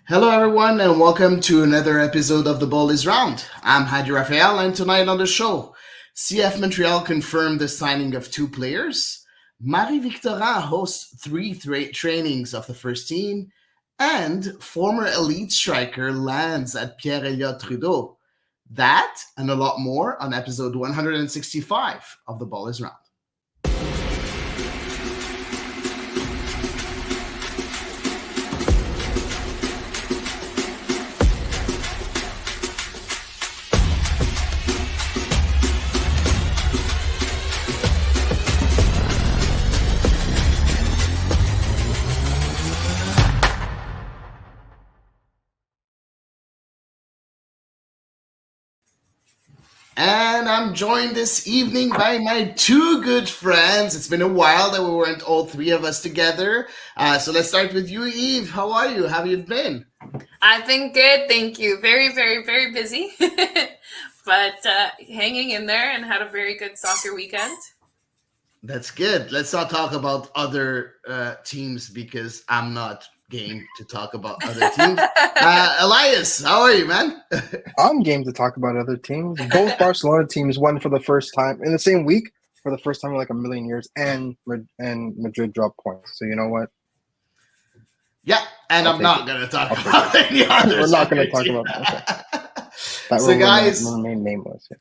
Hello, everyone, and welcome to another episode of The Ball is Round. I'm Hady Raphael, and tonight on the show, CF Montreal confirmed the signing of two players. Marie Victorin hosts three trainings of the first team, and former elite striker lands at Pierre-Elliott Trudeau. That and a lot more on episode 165 of The Ball is Round. And I'm joined this evening by my two good friends. It's been a while that we weren't all three of us together. So let's start with you, Eve. How are you? How have you been? I've been good, thank you. Very, very, very busy, but hanging in there and had a very good soccer weekend. That's good. Let's not talk about other teams because I'm not game to talk about other teams. Elias, how are you, man? I'm game to talk about other teams. Both Barcelona teams won for the first time in the same week for the first time in like a million years, and Madrid dropped points. So you know what? Yeah, and I'm not going to talk about any others. We're not going to talk about that. Okay. That so, guys, remain nameless. Yeah.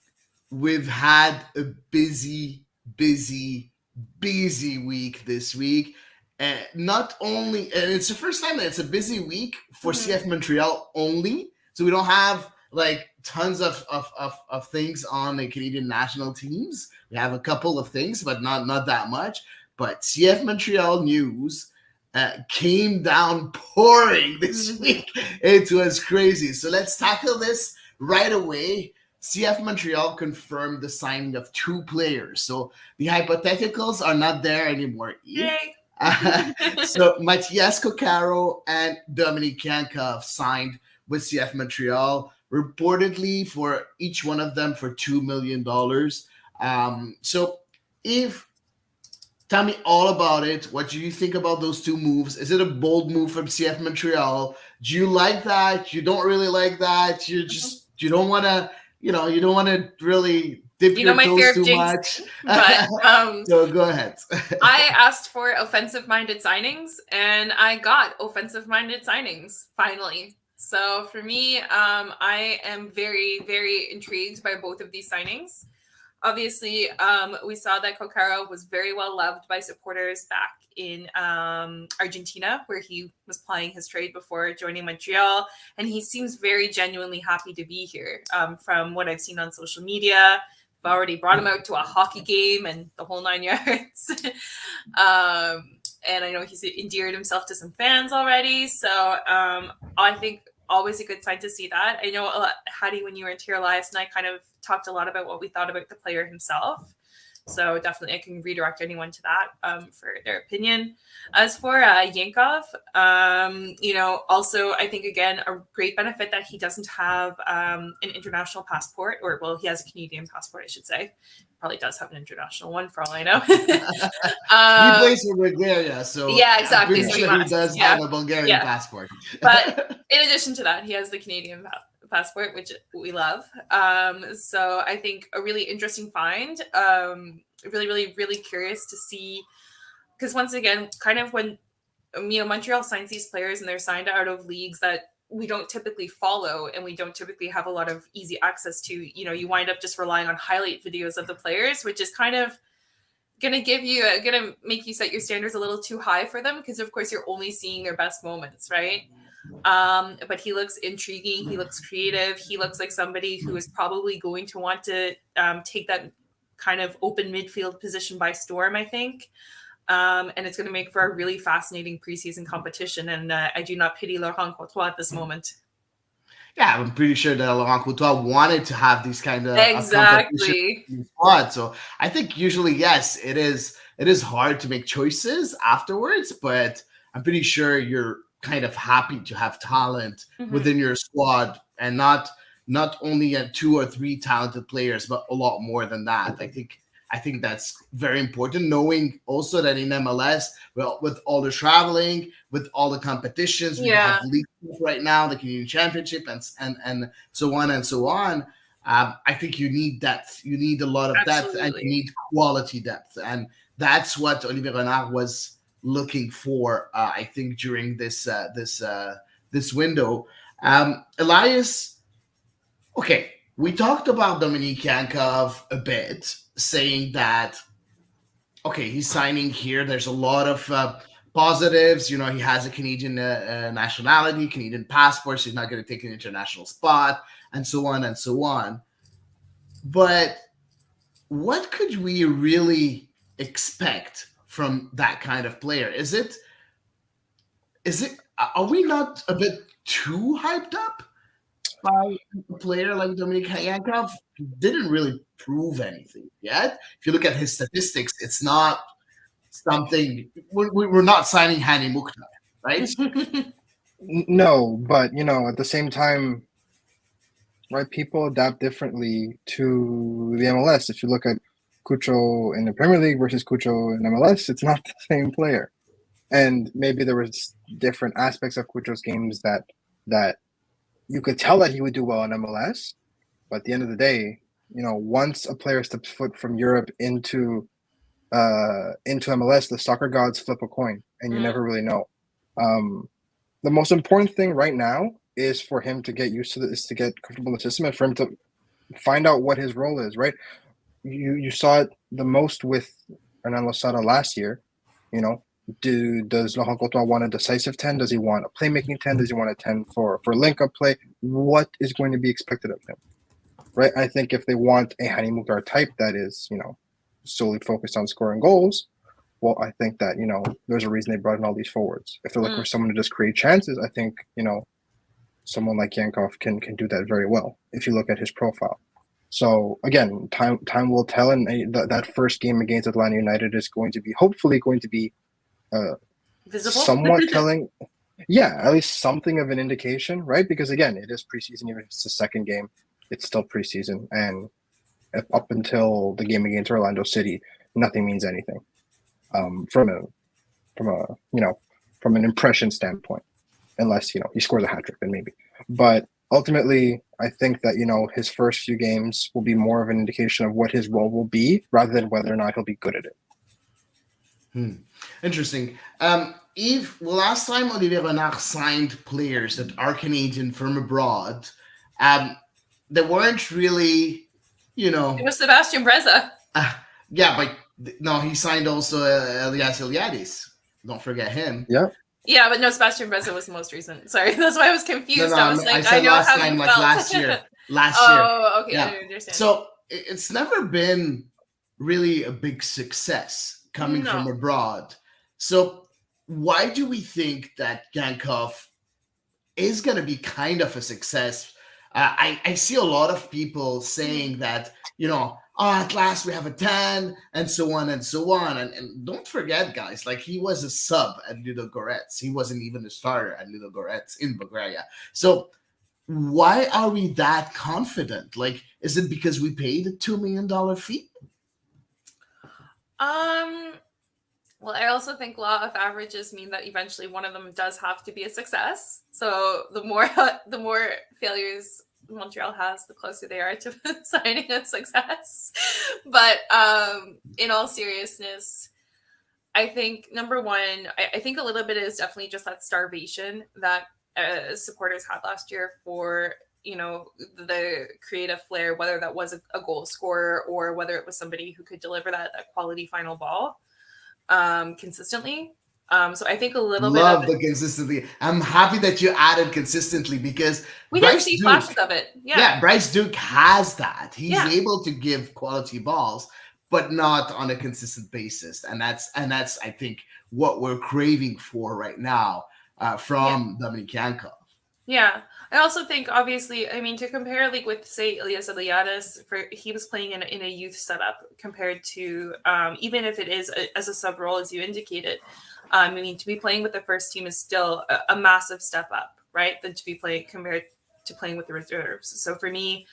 We've had a busy week this week. Not only, and it's the first time that it's a busy week for CF Montreal only. So we don't have like tons of things on the Canadian national teams. We have a couple of things, but not that much. But CF Montreal news came down pouring this week. It was crazy. So let's tackle this right away. CF Montreal confirmed the signing of two players. So the hypotheticals are not there anymore. Yay! So Matthias Coccaro and Dominic Yankov signed with CF Montreal, reportedly for each one of them for $2 million. So tell me all about it. What do you think about those two moves? Is it a bold move from CF Montreal? Do you like that? You don't really like that? You don't want to, you don't want to really dip your toes too much. But so go ahead. I asked for offensive-minded signings, and I got offensive-minded signings finally. So for me, I am very, very intrigued by both of these signings. Obviously, we saw that Coccaro was very well loved by supporters back in Argentina, where he was plying his trade before joining Montreal. And he seems very genuinely happy to be here. From what I've seen on social media, I've already brought him out to a hockey game and the whole 9 yards. And I know he's endeared himself to some fans already. So I think always a good sign to see that. I know, Hady, when you were into Elias and I kind of talked a lot about what we thought about the player himself. So definitely I can redirect anyone to that for their opinion. As for Yankov, also I think, again, a great benefit that he doesn't have an international passport, or, well, he has a Canadian passport, I should say. Probably does have an international one for all I know. He plays for Bulgaria, so yeah, exactly. I'm sure he does have a Bulgarian passport. But in addition to that, he has the Canadian passport, which we love. So I think a really interesting find. Really, really, really curious to see, because once again, kind of when Montreal signs these players and they're signed out of leagues that we don't typically follow and we don't typically have a lot of easy access to, you wind up just relying on highlight videos of the players, which is kind of gonna make you set your standards a little too high for them, because of course you're only seeing their best moments, right? But he looks intriguing, he looks creative, he looks like somebody who is probably going to want to take that kind of open midfield position by storm, I think. And it's going to make for a really fascinating preseason competition. And I do not pity Laurent Courtois at this moment. Yeah, I'm pretty sure that Laurent Courtois wanted to have these kind of exactly squad. So I think usually, yes, it is hard to make choices afterwards, but I'm pretty sure you're kind of happy to have talent within your squad, and not only 2 or 3 talented players, but a lot more than that. I think I think that's very important, knowing also that in MLS, well, with all the traveling, with all the competitions, we have leagues right now, the Canadian Championship, and so on and so on. I think you need depth. You need a lot of depth, and you need quality depth, and that's what Olivier Renard was looking for. I think during this window, Elias. Okay, we talked about Dominik Yankov a bit, saying that okay, he's signing here. There's a lot of positives. You know, he has a Canadian nationality, Canadian passport, so he's not going to take an international spot, and so on and so on. But what could we really expect from that kind of player? Is it? Are we not a bit too hyped up by a player like Dominik Yankov? He didn't really prove anything yet. If you look at his statistics, it's not something. We're not signing Hany Mukhtar, right? No, but at the same time, right? People adapt differently to the MLS. If you look at Cucho in the Premier League versus Cucho in MLS, it's not the same player. And maybe there was different aspects of Cucho's games that you could tell that he would do well in MLS. But at the end of the day, once a player steps foot from Europe into MLS, the soccer gods flip a coin, and you never really know. The most important thing right now is for him to get used to this, to get comfortable in the system, and for him to find out what his role is. Right? You saw it the most with Hernan Losada last year. Does Laurent Courtois want a decisive 10? Does he want a playmaking 10? Does he want a 10 for link-up play? What is going to be expected of him? Right? I think if they want a Hany Mukhtar type that is, solely focused on scoring goals, well, I think that, there's a reason they brought in all these forwards. If they're looking for someone to just create chances, I think, someone like Yankov can do that very well if you look at his profile. So again, time will tell, and that first game against Atlanta United is hopefully going to be visible, somewhat telling. Yeah, at least something of an indication, right? Because again, it is preseason. Even if it's the second game, it's still preseason, and up until the game against Orlando City, nothing means anything from an impression standpoint, unless he scores a hat trick, then maybe. But ultimately, I think that his first few games will be more of an indication of what his role will be, rather than whether or not he'll be good at it. Interesting. Yves, last time Olivier Renard signed players that are Canadian from abroad, they weren't really, It was Sebastian Breza. Yeah, but no, he signed also Elias. Don't forget him. Yeah. Yeah, but no, Sebastian Breza was the most recent. Sorry, that's why I was confused. No, I was like, I said know last how time, you like felt. last year. Oh, okay, Yeah. I understand. So it's never been really a big success coming from abroad. So why do we think that Yankov is going to be kind of a success? I see a lot of people saying that, at last we have a 10 and so on and so on. And don't forget, guys, like he was a sub at Ludo Goretz. He wasn't even a starter at Ludo Goretz in Bulgaria. So why are we that confident? Like, is it because we paid a $2 million fee? Well, I also think law of averages mean that eventually one of them does have to be a success. So the more failures Montreal has, the closer they are to signing a success. But in all seriousness, I think number one, I think a little bit is definitely just that starvation that supporters had last year for the creative flair, whether that was a goal scorer or whether it was somebody who could deliver that quality final ball consistently. So I think a little bit of the consistency. I'm happy that you added consistently, because we did see flashes of it. Yeah, Bryce Duke has that. He's able to give quality balls, but not on a consistent basis. And that's I think what we're craving for right now from Dominik Yankov. Yeah. I also think, obviously, I mean, to compare like with, say, Elias, he was playing in a youth setup compared to, even if it is as a sub role, as you indicated, I mean, to be playing with the first team is still a massive step up, right? Than to be compared to playing with the reserves. So for me,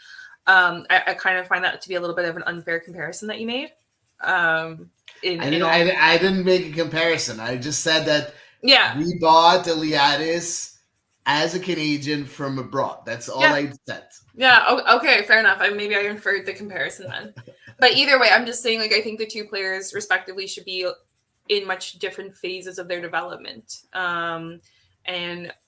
I kind of find that to be a little bit of an unfair comparison that you made. I didn't make a comparison. I just said that Yeah. we bought Elias as a Canadian from abroad. That's all I said. Yeah. Okay. Fair enough. Maybe I inferred the comparison then. But either way, I'm just saying, like, I think the two players respectively should be in much different phases of their development. And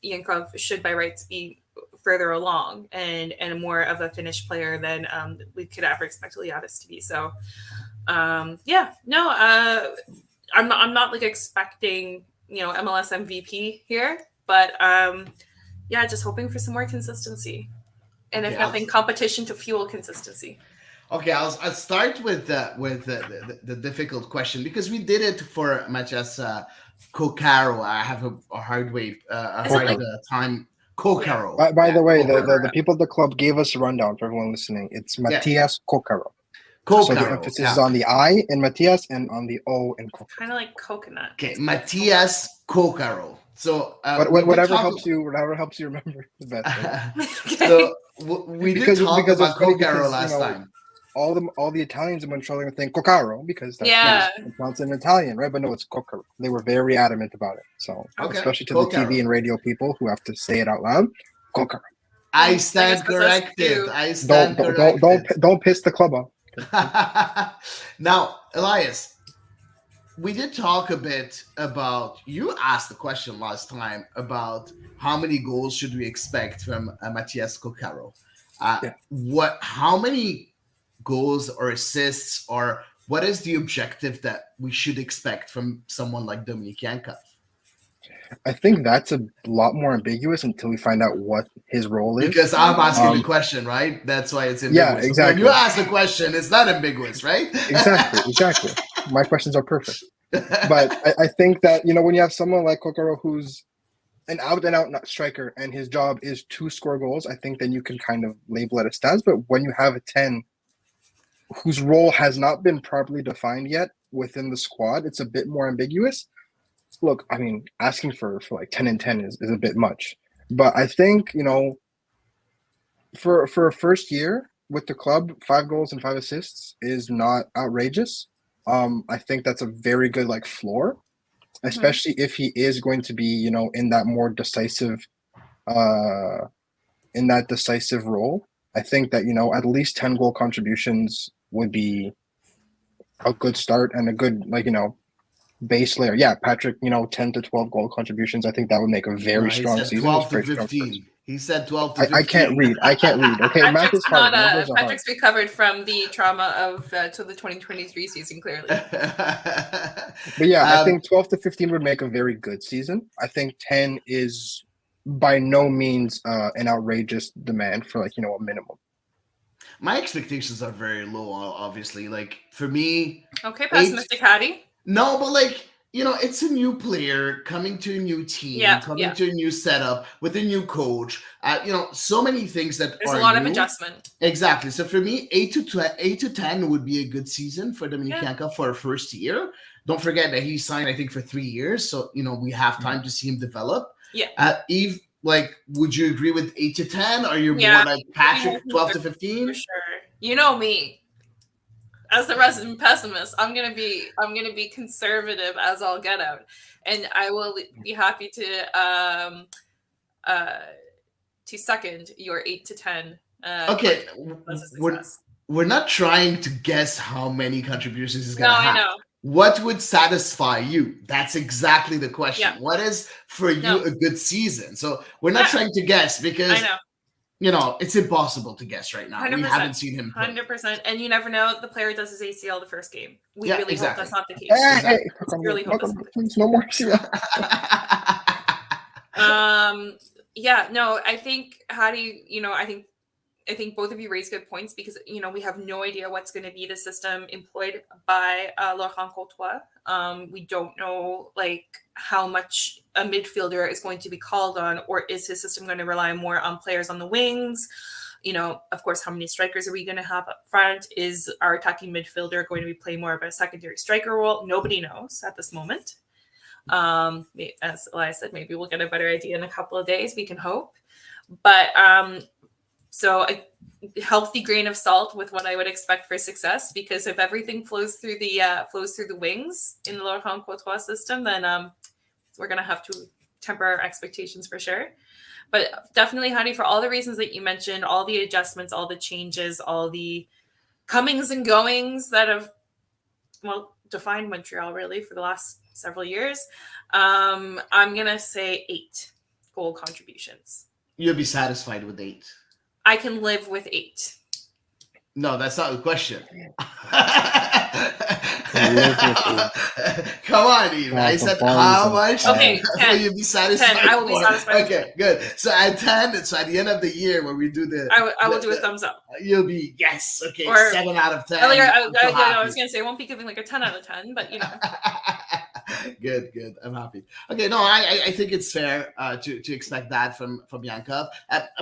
Yankov should by rights be further along and more of a finished player than we could ever expect Elias to be. So I'm not like expecting MLS MVP here, but just hoping for some more consistency, and if nothing, competition to fuel consistency. Okay, I'll start with the difficult question, because we did it for Matias Coccaro. I have a hard time. Coccaro. Yeah. By the way, the people at the club gave us a rundown for everyone listening. It's Matias Coccaro. So the emphasis is on the I in Matias and on the O in Coccaro. Kind of like coconut. Okay, Matias Coccaro. So whatever helps you remember the best. Right? So we did talk about Coccaro last time. All the Italians in Montreal are going to think Coccaro because that's in Italian, right? But no, it's Coccaro. They were very adamant about it. So especially to the TV and radio people who have to say it out loud, Coccaro. I stand corrected. Don't piss the club off. Now, Elias, we did talk a bit about, you asked the question last time about how many goals should we expect from Matias Coccaro. How many goals or assists, or what is the objective that we should expect from someone like Dominik Yankov? I think that's a lot more ambiguous until we find out what his role is. Because I'm asking the question, right? That's why it's ambiguous. Yeah, exactly. When you ask the question, it's not ambiguous, right? Exactly. My questions are perfect. But I think that, when you have someone like Coccaro who's an out-and-out striker and his job is to score goals, I think then you can kind of label it as stats. But when you have a 10 whose role has not been properly defined yet within the squad, it's a bit more ambiguous. Look, I mean, asking for like 10 and 10 is a bit much. But I think, for a first year with the club, 5 goals and 5 assists is not outrageous. I think that's a very good floor, especially if he is going to be, in that more decisive role. I think that, at least 10 goal contributions would be a good start and a good, base layer. Yeah, Patrick, 10 to 12 goal contributions. I think that would make a very strong season. 12 to 15. He said 12 to 15. I can't read. Okay, math is hard. Patrick's recovered from the trauma of to the 2023 season, clearly. But yeah, I think 12 to 15 would make a very good season. I think 10 is by no means an outrageous demand for a minimum. My expectations are very low, obviously. For me, okay, pessimistic Hady. No, but it's a new player coming to a new team, to a new setup with a new coach. So many things that there's a lot of adjustment. Exactly. So for me, 8 to 10 would be a good season for Dominik Yankov for a first year. Don't forget that he signed, I think, for 3 years. So we have time to see him develop. Yeah. Eve, would you agree with 8 to 10? Are you more like Patrick, 12 to 15? For sure. You know me. As the resident pessimist, I'm gonna be conservative as all get out, and I will be happy to second your 8 to 10. Okay, we're not trying to guess how many contributions he's gonna have. I know. What would satisfy you? That's exactly the question. Yeah. What is for you a good season? So we're not trying to guess because I know. It's impossible to guess right now. 100%, we haven't seen him play. 100%. And you never know. The player does his ACL the first game. We really hope that's not the case. Hey, really hope that's no more ACL. I think Hady, I think both of you raise good points because, we have no idea what's going to be the system employed by Laurent Courtois. We don't know, how much a midfielder is going to be called on, or is his system going to rely more on players on the wings? Of course, how many strikers are we going to have up front? Is our attacking midfielder going to be playing more of a secondary striker role? Nobody knows at this moment. As Elias said, maybe we'll get a better idea in a couple of days. We can hope. But So a healthy grain of salt with what I would expect for success, because if everything flows through the wings in the Laurent Courtois system, then we're gonna have to temper our expectations for sure. But definitely, Hady, for all the reasons that you mentioned, all the adjustments, all the changes, all the comings and goings that have, well, defined Montreal really for the last several years, I'm gonna say 8 goal contributions. You'll be satisfied with 8. I can live with 8. No, that's not the question. Live with 8. Come on, Eve. I The said bar how is much Okay, will 10. you be satisfied 10. I will be for? satisfied with Okay, good. So at 10, so at the end of the year when we do the, I will do a thumbs up. you'll be yes, okay, Or 7 out of 10. Earlier, I happy. was gonna say I won't be giving like a 10 out of 10, but you know. Good. I'm happy. Okay, no, I think it's fair to expect that from Yankov.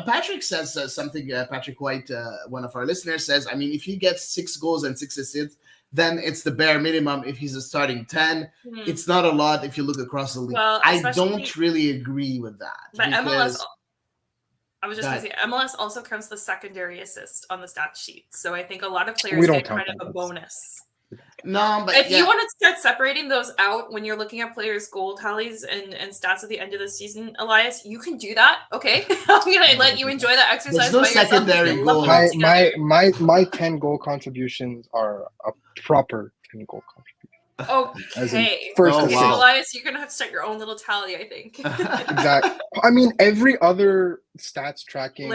Patrick says something. Patrick White, one of our listeners, says, I mean, if he gets 6 goals and 6 assists, then it's the bare minimum. If he's a starting 10, it's not a lot if you look across the league. Well, I don't really agree with that. But because, MLS, I was just going to say, MLS also counts the secondary assist on the stat sheet. So I think a lot of players get kind of a bonus. No, but if you want to start separating those out when you're looking at players' goal tallies and stats at the end of the season, Elias, you can do that. Okay, I'm gonna let you enjoy that exercise. There's no secondary goal. My 10 goal contributions are a proper 10 goal contribution. Okay. First wow. Elias, you're gonna have to start your own little tally, I think. Exactly. I mean, every other stats tracking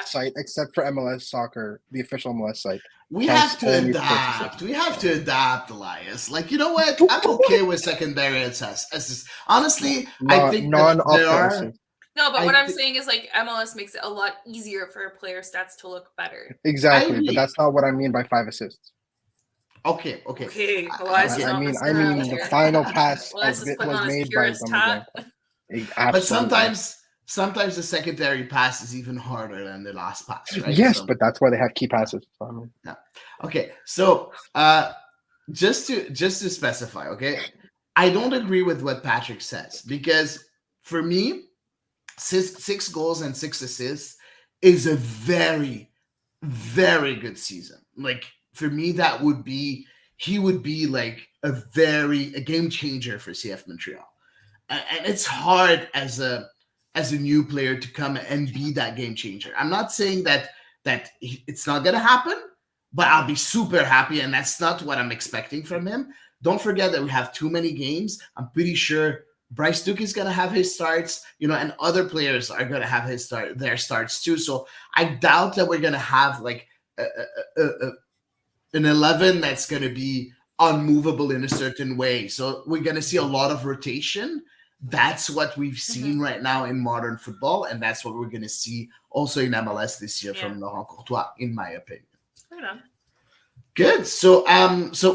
site except for MLS Soccer, the official MLS site. We have to adapt. We have to adapt, Elias. Like, you know what? I'm okay with secondary assists. Honestly, I think there are. No, but what I'm saying is like MLS makes it a lot easier for player stats to look better. Exactly, but that's not what I mean by 5 assists. Okay. I mean the final pass was made by someone. But sometimes the secondary pass is even harder than the last pass, right? Yes, but that's why they have key passes. Yeah. Okay, so just to specify, okay, I don't agree with what Patrick says, because for me, 6 goals and 6 assists is a very, very good season. Like, for me, he would be like a game changer for CF Montreal, and it's hard as a new player to come and be that game changer. I'm not saying that it's not gonna happen, but I'll be super happy, and that's not what I'm expecting from him. Don't forget that we have too many games. I'm pretty sure Bryce Duke is gonna have his starts, and other players are gonna have their starts too. So I doubt that we're gonna have like an 11 that's gonna be unmovable in a certain way. So we're gonna see a lot of rotation. That's what we've seen right now in modern football, and that's what we're going to see also in MLS this year from Laurent Courtois, in my opinion. Right on. Good. So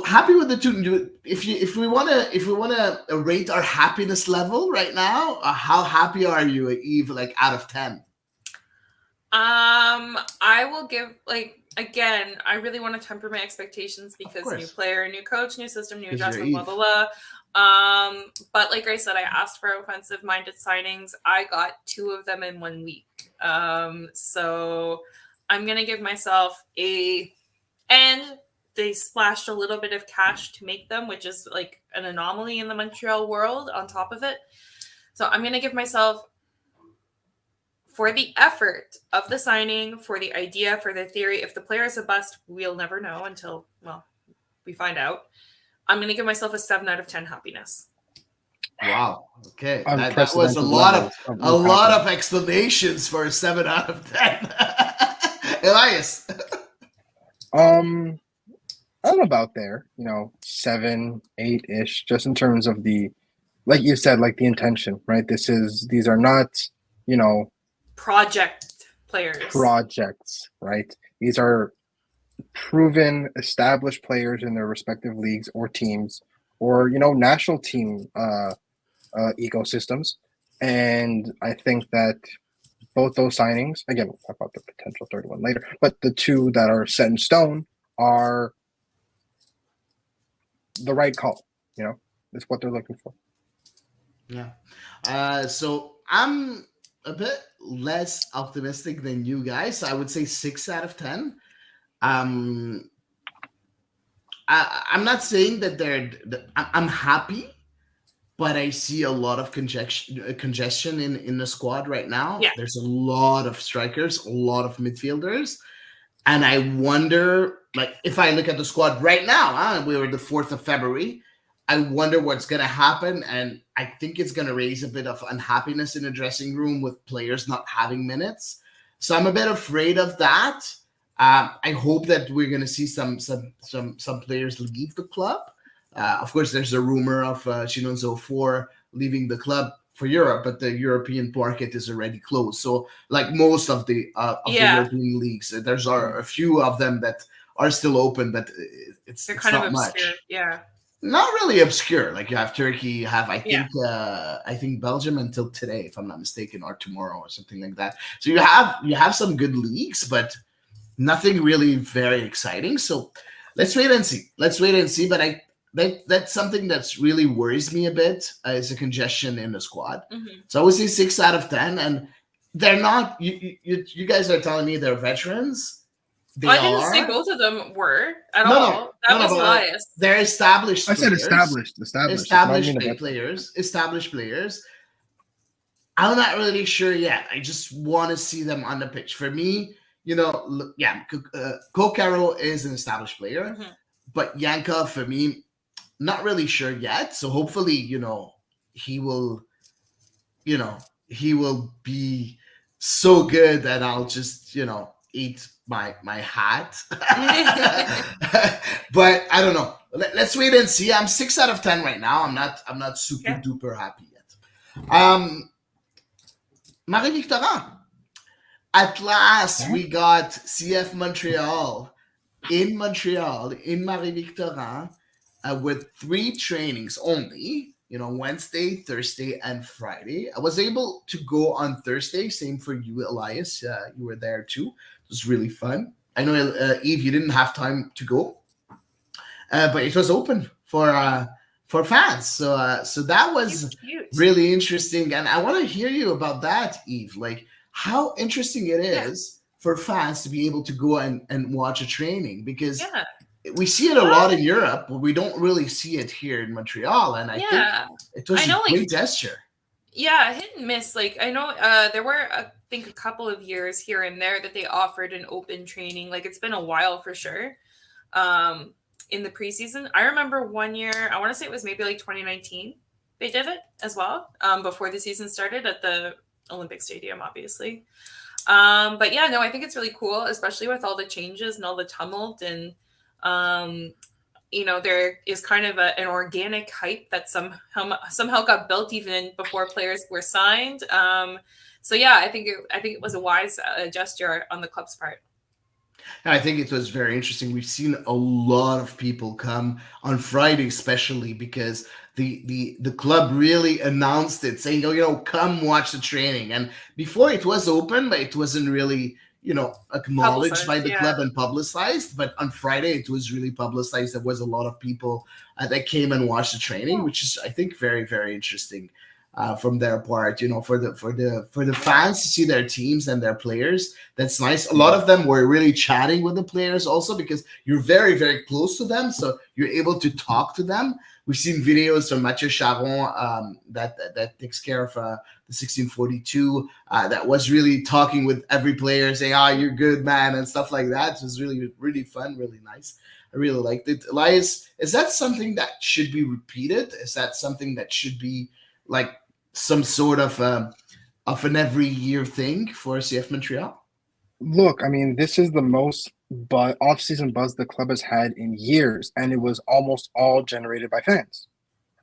happy with the two. If we want to rate our happiness level right now, how happy are you, Eve? Like out of 10? I will give again. I really want to temper my expectations because new player, new coach, new system, new adjustment, blah blah blah. But like I said, I asked for offensive-minded signings. I got 2 of them in 1 week. So I'm gonna give myself and they splashed a little bit of cash to make them, which is like an anomaly in the Montreal world on top of it. So I'm gonna give myself, for the effort of the signing, for the idea, for the theory. If the player is a bust, we'll never know until we find out. I'm going to give myself a 7 out of 10 happiness. Wow. Okay. That was a lot of explanations for a 7 out of 10. Elias. I'm about there, 7, 8-ish, just in terms of the, like you said, like the intention, right? These are not, project players. Projects, right? These are proven, established players in their respective leagues or teams, or national team ecosystems. And I think that both those signings, again, we'll talk about the potential third one later, but the 2 that are set in stone are the right call. It's what they're looking for. Yeah. So I'm a bit less optimistic than you guys. I would say 6 out of 10. Um, I'm not saying that I'm happy, but I see a lot of congestion in the squad right now. Yeah. There's a lot of strikers, a lot of midfielders, and I wonder, like, if I look at the squad right now, we were the 4th of February. I wonder what's going to happen, and I think it's going to raise a bit of unhappiness in the dressing room with players not having minutes. So I'm a bit afraid of that. I hope that we're going to see some players leave the club. Of course, there's a rumor of Chinonso 4 leaving the club for Europe, but the European market is already closed. So, like most of the European leagues, there's a few of them that are still open, but it's They're kind of not obscure. much. Yeah. Not really obscure. Like you have Turkey, you have I think Belgium until today, if I'm not mistaken, or tomorrow or something like that. So you have some good leagues, but nothing really very exciting. So let's wait and see. But that's something that's really worries me a bit is the congestion in the squad. Mm-hmm. So I would say 6 out of 10, and they're not. You guys are telling me they're veterans. I didn't say both of them were at all. That was Elias. They're established. I said established. Established players. I'm not really sure yet. I just want to see them on the pitch. For me, Kokaro is an established player, but Yanka, for me, not really sure yet. So hopefully, he will be so good that I'll just, eat my hat. But I don't know. Let's wait and see. I'm 6 out of 10 right now. I'm not super duper happy yet. Marie-Victorin. At last, we got CF Montreal in Marie-Victorin with 3 trainings only. Wednesday, Thursday, and Friday. I was able to go on Thursday. Same for you, Elias. You were there too. It was really fun. I know, Eve, you didn't have time to go, but it was open for fans. So that was really interesting, and I want to hear you about that, Eve. Like how interesting it is for fans to be able to go and watch a training, because we see it a lot in Europe, but we don't really see it here in Montreal. And I think it was a great gesture. Yeah, hit and miss. Like I know there were I think a couple of years here and there that they offered an open training. Like it's been a while for sure. In the preseason, I remember one year, I want to say it was maybe like 2019, they did it as well before the season started at the Olympic Stadium, obviously. But yeah, no, I think it's really cool, especially with all the changes and all the tumult, and there is kind of an organic hype that somehow got built even before players were signed. So yeah, I think it was a wise gesture on the club's part. I think it was very interesting. We've seen a lot of people come on Friday, especially because the club really announced it, saying, come watch the training. And before it was open, but it wasn't really, acknowledged by the club and publicized. But on Friday, it was really publicized. There was a lot of people that came and watched the training, which is, I think, very, very interesting. From their part, for the fans to see their teams and their players, that's nice. A lot of them were really chatting with the players also, because you're very, very close to them, so you're able to talk to them. We've seen videos from Mathieu Charon that takes care of the 1642 that was really talking with every player, saying, you're good, man, and stuff like that. It was really, really fun, really nice. I really liked it. Elias, is that something that should be repeated? Is that something that should be like some sort of an every year thing for CF Montreal? Look, I mean, this is the most off-season buzz the club has had in years, and it was almost all generated by fans,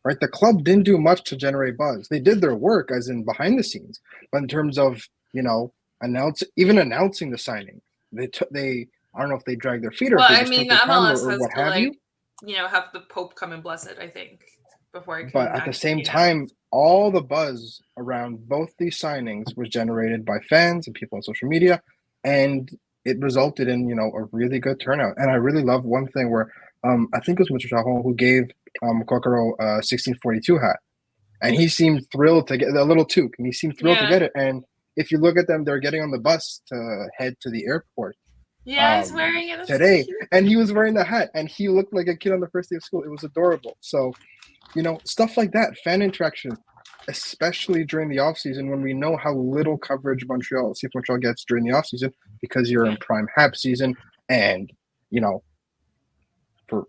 right? The club didn't do much to generate buzz. They did their work, as in behind the scenes, but in terms of announcing the signing, they I don't know if they dragged their feet or. Well, if they the MLS has to have the Pope come and bless it, I think, before it. But at the same time, all the buzz around both these signings was generated by fans and people on social media, and it resulted in a really good turnout. And I really love one thing where I think it was Mr. Chahon who gave Kokoro a 1642 hat, and he seemed thrilled to get a little toque, and he seemed thrilled to get it. And if you look at them, they're getting on the bus to head to the airport Yeah, he's wearing it. It's so today, cute. and he was wearing the hat, and he looked like a kid on the first day of school. It was adorable. So, stuff like that, fan interaction, especially during the off season when we know how little coverage CF Montreal gets during the off season because you're in prime HAP season, and we're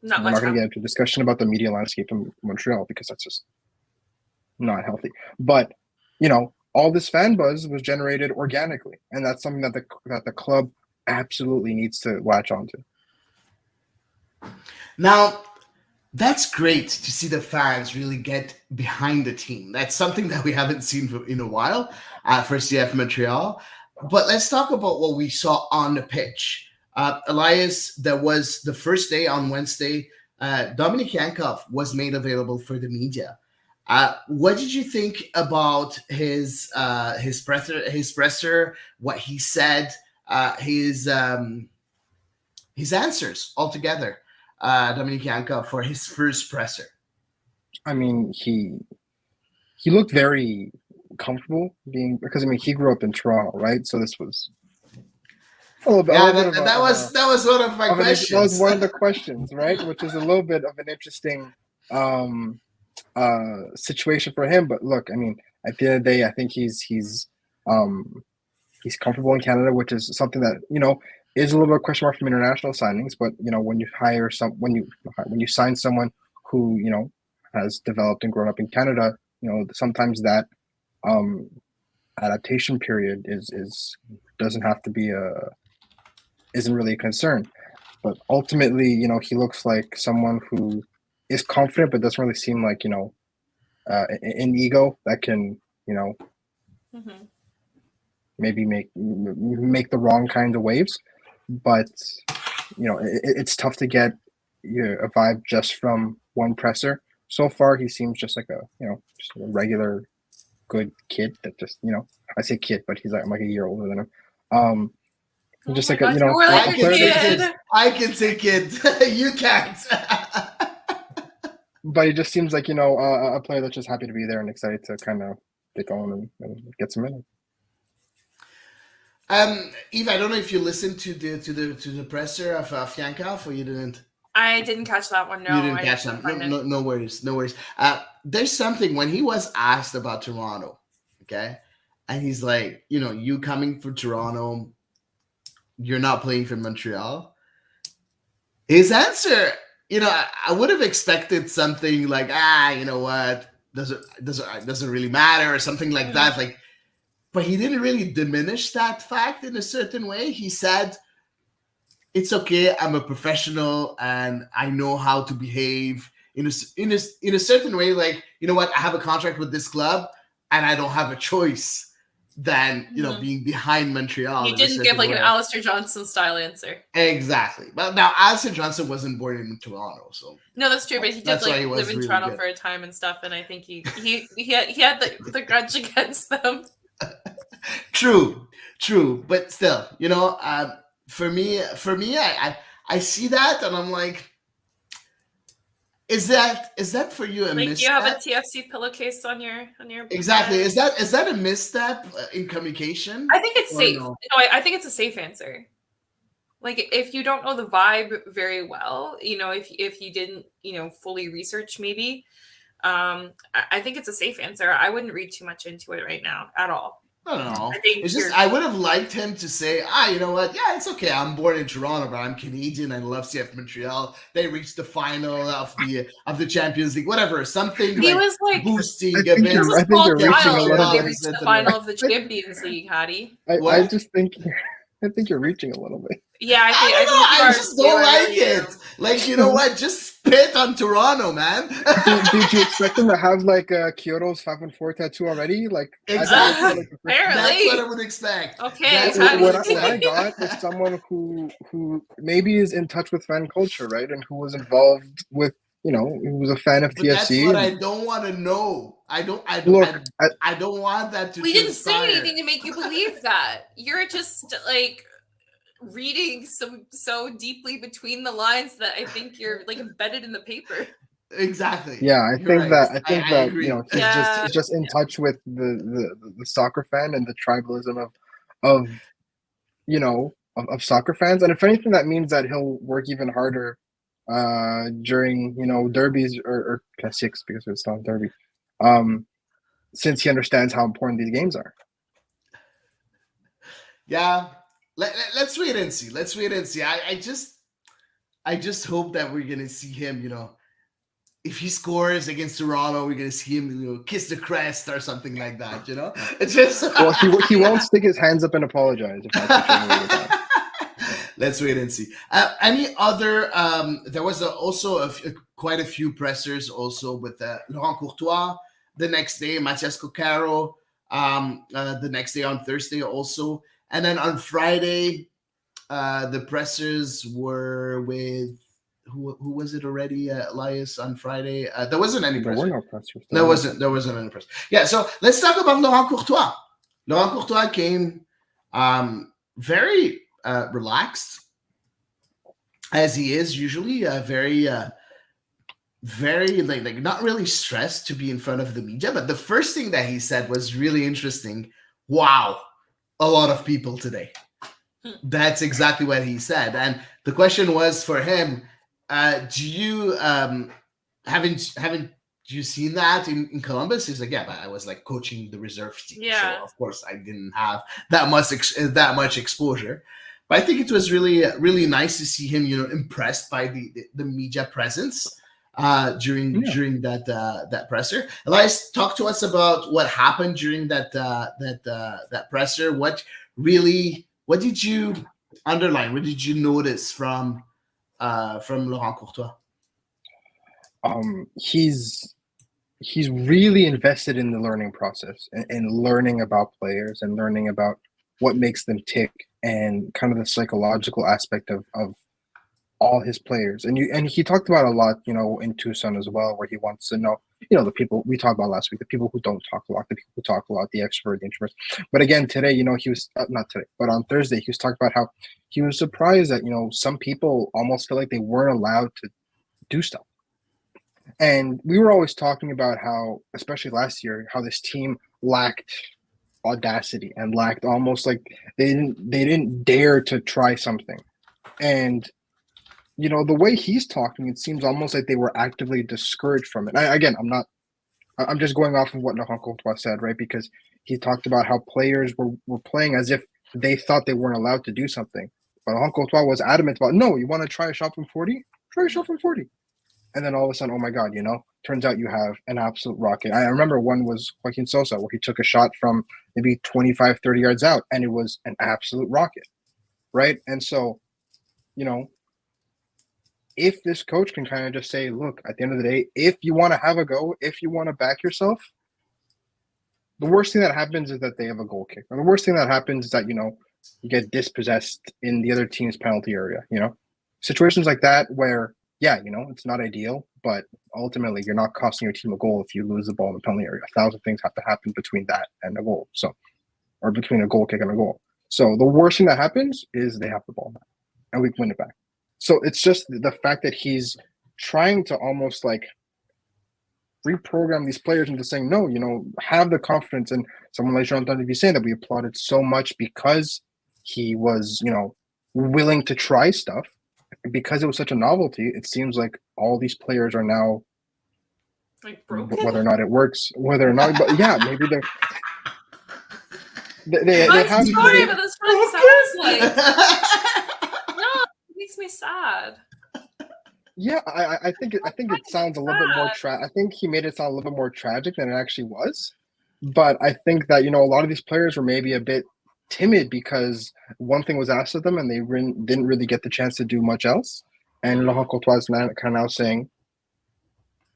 not going to get into a discussion about the media landscape in Montreal because that's just not healthy. But all this fan buzz was generated organically, and that's something that the club absolutely needs to latch onto. Now, that's great to see the fans really get behind the team. That's something that we haven't seen in a while for CF Montreal. But let's talk about what we saw on the pitch. Elias, that was the first day on Wednesday. Dominic Yankov was made available for the media. What did you think about his presser? What he said, his answers altogether? Dominic Yankov for his first presser. I mean, he looked very comfortable because he grew up in Toronto, right? So this was a little bit. That was one of my questions. That was one of the questions, right? Which is a little bit of an interesting situation for him. But look, I mean, at the end of the day, I think he's comfortable in Canada, which is something that is a little bit of a question mark from international signings. But when you hire when you sign someone who has developed and grown up in Canada, sometimes that adaptation period doesn't have to be isn't really a concern. But ultimately, he looks like someone who is confident, but doesn't really seem like an ego that can maybe make the wrong kind of waves. But it's tough to get a vibe just from one presser. So far, he seems just like just a regular good kid that just I say kid, but he's like I'm like a year older than him. Just like gosh, I can say kid. You can't. But he just seems like a player that's just happy to be there and excited to kind of get going and get some minutes. Eve, I don't know if you listened to the presser of Yankov or you didn't. I didn't catch that one. No, you didn't catch that. No worries. There's something when he was asked about Toronto, okay, and he's like, you coming for Toronto, you're not playing for Montreal. His answer, I would have expected something like, you know what, doesn't really matter or something like that, like. But he didn't really diminish that fact in a certain way. He said, it's okay, I'm a professional and I know how to behave in a certain way. Like, you know what, I have a contract with this club and I don't have a choice than, being behind Montreal. You didn't give like an Alistair Johnson style answer. Exactly. But now Alistair Johnson wasn't born in Toronto, so. No, that's true, but he did live in Toronto for a time and stuff. And I think he had the grudge against them. True, but still, for me, I see that and I'm like, is that for you a misstep? You have a TFC pillowcase on your exactly. Is that a misstep in communication? I think it's safe. No, I think it's a safe answer. Like if you don't know the vibe very well, if you didn't fully research maybe, I think it's a safe answer. I wouldn't read too much into it right now at all. I don't know. It's just I would have liked him to say, you know what? Yeah, it's okay. I'm born in Toronto, but I'm Canadian and love CF Montreal. They reached the final of the Champions League, whatever. Something he was like boosting. I think you're reaching a little bit. They reached the final of the Champions League, Hady. I think you're reaching a little bit. Yeah, I just don't like it. Like, you know what? Just spit on Toronto, man. Did you expect them to have like Kyoto's 5-4 tattoo already? Like, exactly. Apparently, that's what I would expect. Okay, what I got is someone who maybe is in touch with fan culture, right, and who was involved with, who was a fan of TFC. That's what I don't want to know. I don't want that to. We didn't say anything to make you believe that. You're just like reading so deeply between the lines that I think you're like embedded in the paper. exactly. Yeah, I You're think right. that I think I that you know agree. Yeah. he's just in touch with the soccer fan and the tribalism of of soccer fans, and if anything, that means that he'll work even harder during derbies or classics because it's not a derby, um, since he understands how important these games are. Yeah. Let's wait and see. Let's wait and see. I just hope that we're gonna see him. If he scores against Toronto, we're gonna see him, kiss the crest or something like that. It's just. Well, he won't Yeah. stick his hands up and apologize if that's what you're worried about. Let's wait and see. Any other? There was also quite a few pressers also with Laurent Courtois the next day, Matias Coccaro the next day on Thursday also, and then on Friday the pressers were with who was it already? Elias on Friday. There wasn't any There were presser. no pressers. There wasn't any press. Yeah, so let's talk about Laurent Courtois. Laurent Courtois came very relaxed as he is usually, very like not really stressed to be in front of the media. But the first thing that he said was really interesting. Wow, a lot of people today. That's exactly what he said. And the question was for him, do you haven't you seen that in Columbus? He's like, yeah, but I was like coaching the reserve team, so Yeah. of course I didn't have that much exposure. But I think it was really nice to see him, impressed by the media presence Yeah. during that presser. Elias, talk to us about what happened during that presser. What did you underline? What did you notice from Laurent Courtois? He's really invested in the learning process and learning about players and learning about what makes them tick and kind of the psychological aspect of all his players. And he talked about a lot, in Tucson as well, where he wants to know, the people we talked about last week, the people who don't talk a lot, the people who talk a lot, the extrovert, the introvert. But again, today, he was not today, but on Thursday, he was talking about how he was surprised that, some people almost feel like they weren't allowed to do stuff. And we were always talking about how, especially last year, how this team lacked audacity and lacked almost like they didn't dare to try something. And the way he's talking, it seems almost like they were actively discouraged from it. Again, I'm just going off of what Laurent Courtois said, right? Because he talked about how players were playing as if they thought they weren't allowed to do something. But Laurent Courtois was adamant about, no, you want to try a shot from 40? Try a shot from 40. And then all of a sudden, oh my God, turns out you have an absolute rocket. I remember one was Joaquin Sosa, where he took a shot from maybe 25, 30 yards out, and it was an absolute rocket, right? And so, if this coach can kind of just say, look, at the end of the day, if you want to have a go, if you want to back yourself, the worst thing that happens is that they have a goal kick. And the worst thing that happens is that, you get dispossessed in the other team's penalty area, situations like that where, yeah, it's not ideal, but ultimately you're not costing your team a goal if you lose the ball in the penalty area. 1,000 things have to happen between that and a goal. Or between a goal kick and a goal. So the worst thing that happens is they have the ball back and we win it back. So it's just the fact that he's trying to almost like reprogram these players into saying, no, have the confidence. And someone like Jean Dundee saying that we applauded so much because he was, willing to try stuff. Because it was such a novelty, it seems like all these players are now, like broken. Whether or not it works, whether or not, but yeah, maybe they I'm have sorry, but that's what it sounds like. No, it makes me sad. Yeah, I think it sounds a little bit more I think he made it sound a little bit more tragic than it actually was. But I think that, a lot of these players were maybe a bit timid because one thing was asked of them and they didn't really get the chance to do much else. And Laurent Courtois is kind of now saying,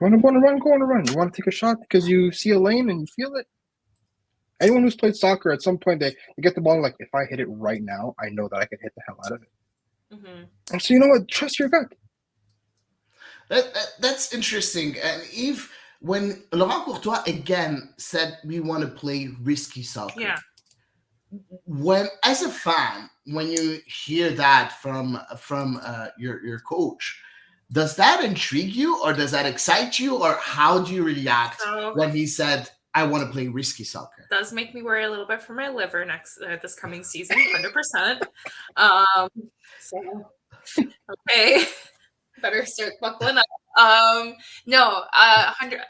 go on a run. You want to take a shot because you see a lane and you feel it. Anyone who's played soccer, at some point they get the ball and like, if I hit it right now, I know that I can hit the hell out of it. Mm-hmm. And so, you know what? Trust your gut. That's interesting. And when Laurent Courtois again said we want to play risky soccer, yeah. When as a fan, when you hear that from your coach, Does that intrigue you, or does that excite you, or how do you react So when he said, "I want to play risky soccer"? does make me worry a little bit for my liver this coming season, 100%. So okay, better start buckling up. No, 100.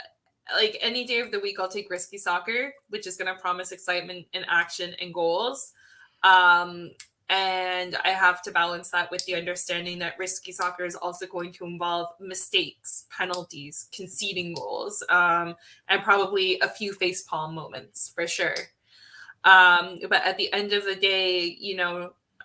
Like any day of the week, I'll take risky soccer, which is going to promise excitement and action and goals. And I have to balance that with the understanding that risky soccer is also going to involve mistakes, penalties, conceding goals, and probably a few facepalm moments for sure. But at the end of the day,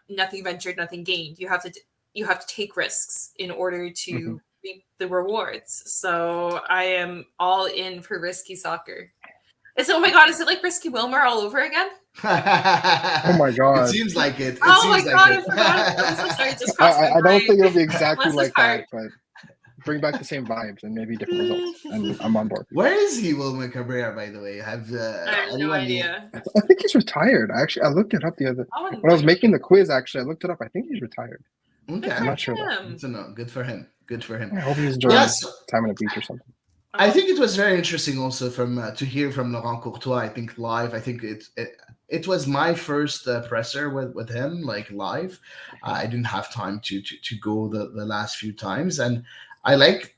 nothing ventured, nothing gained. You have to take risks in order to reap the rewards. So I am all in for risky soccer. Oh my god, is it like Risky Wilmer all over again? Oh my god! It seems like it. Oh my god, I forgot. I'm so sorry. Just crossed my I don't mind. think it'll be exactly Bless his like heart. that, but bring back the same vibes and maybe different results, and I'm on board. Where is he, Wilmer Cabrera, by the way? I have no anyone- idea. I think he's retired. I looked it up the other when I was making the quiz. Actually, I looked it up. I think he's retired. Okay. I'm not sure. Him. So no, good for him. Good for him. I hope he's enjoying Yes. time on the beach or something. I think it was very interesting also to hear from Laurent Courtois. I think live. I think it was my first presser with him, like live. I didn't have time to go the last few times, and I like